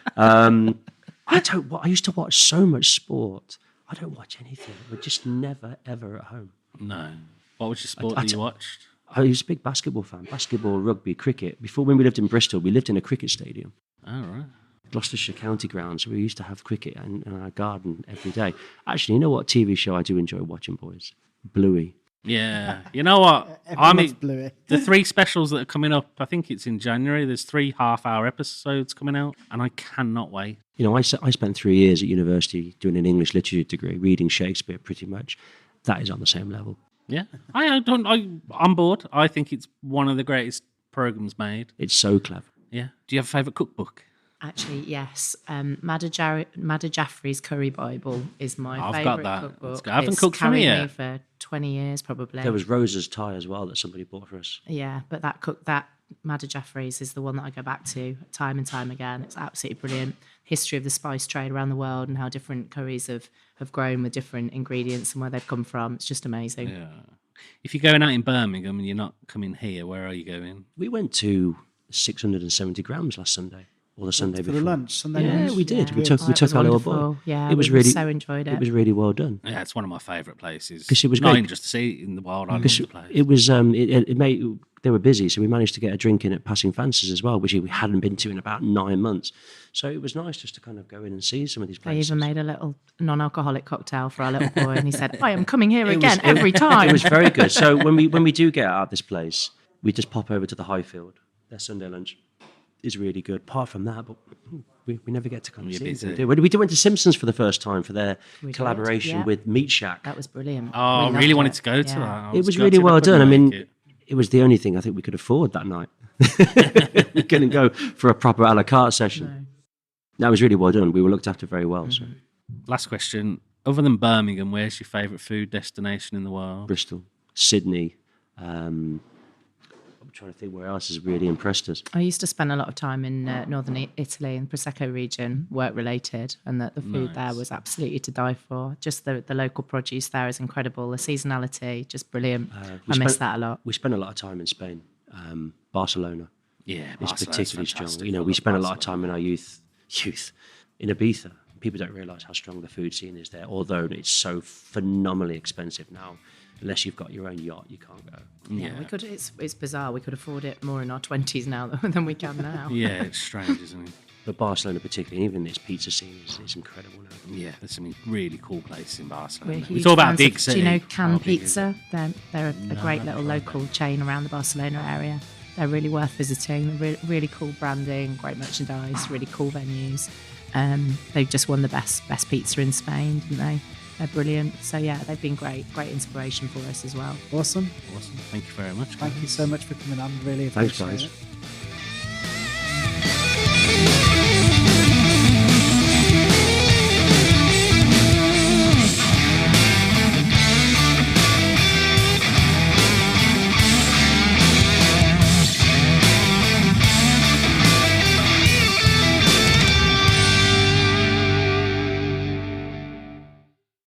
I used to watch so much sport. I don't watch anything. We're just never, ever at home. No. What was your sport that you watched? I was a big basketball fan. Basketball, rugby, cricket. Before, when we lived in Bristol, we lived in a cricket stadium. Oh, right. Gloucestershire County Grounds. We used to have cricket in our garden every day. Actually, you know what TV show I do enjoy watching, boys? Bluey. Yeah. You know what? Everyone loves Bluey. the 3 specials that are coming up, I think it's in January. There's 3 half-hour episodes coming out, and I cannot wait. You know, I spent 3 years at university doing an English literature degree, reading Shakespeare pretty much. That is on the same level. Yeah. I'm bored. I think it's one of the greatest programs made. It's so clever. Yeah. Do you have a favourite cookbook? Actually, yes. Madda Jaffrey's Curry Bible is my I've favourite got that. cookbook. I haven't It's cooked for me carried yet. for 20 years, probably. There was Rosa's tie as well that somebody bought for us. Yeah, but that Madda Jaffrey's is the one that I go back to time and time again. It's absolutely brilliant. History of the spice trade around the world and how different curries have grown with different ingredients and where they've come from. It's just amazing. Yeah. If you're going out in Birmingham and you're not coming here, where are you going? We went to 670 grams last Sunday, or the Sunday For before. the lunch, Sunday Yeah, lunch. we did. Yeah. We took Oh, it our was little boy. wonderful. Yeah, it was we really so enjoyed it. It was really well done. Yeah, it's one of my favourite places. 'Cause it was not great. even just to see it in the wild. I love the place. It was it made they were busy, so we managed to get a drink in at Passing Fancies as well, which we hadn't been to in about 9 months. So it was nice just to kind of go in and see some of these They places. even made a little non-alcoholic cocktail for our little boy, and he said, "I am coming here again every time." It was very good. So when we do get out of this place, we just pop over to the Highfield. Their Sunday lunch is really good. Apart from that, but we never get to kind of You're see busy. them, do we? We went to Simpsons for the first time for their We did, collaboration yeah. with Meat Shack. That was brilliant. Oh, I We really loved wanted it. to go to Yeah. that. I It was gutted really well I couldn't done. I mean, make it. it was the only thing I think we could afford that night. We couldn't go for a proper a la carte session. That was really well done. We were looked after very well. So Last question. Other than Birmingham, where's your favourite food destination in the world? Bristol, Sydney. I'm trying to think where else has really impressed us. I used to spend a lot of time in northern Italy and Prosecco region, work related, and the food there was absolutely to die for. Just the local produce there is incredible. The seasonality, just brilliant. I miss that a lot. We spent a lot of time in Spain. Barcelona Yeah, is Barcelona's particularly fantastic. strong. You know, I we love spent a lot of Barcelona. time in our youth in Ibiza. People don't realise how strong the food scene is there, although it's so phenomenally expensive now. Unless you've got your own yacht, you can't go. Yeah, we could. It's bizarre. We could afford it more in our 20s now than we can now. Yeah, it's strange, isn't it? But Barcelona particularly, even its pizza scene is incredible now. Yeah, there's some really cool places in Barcelona. We're We huge talk about fans Big of, City. do you know How Can big is it? Pizza? They're a great little local chain around the Barcelona area. They're really worth visiting. Really cool branding, great merchandise, really cool venues. They've just won the best pizza in Spain, didn't they? They're brilliant. So yeah, they've been great inspiration for us as well. Awesome. Awesome. Thank you very much. Thank you so much for coming on. Really Thanks, appreciate guys. it.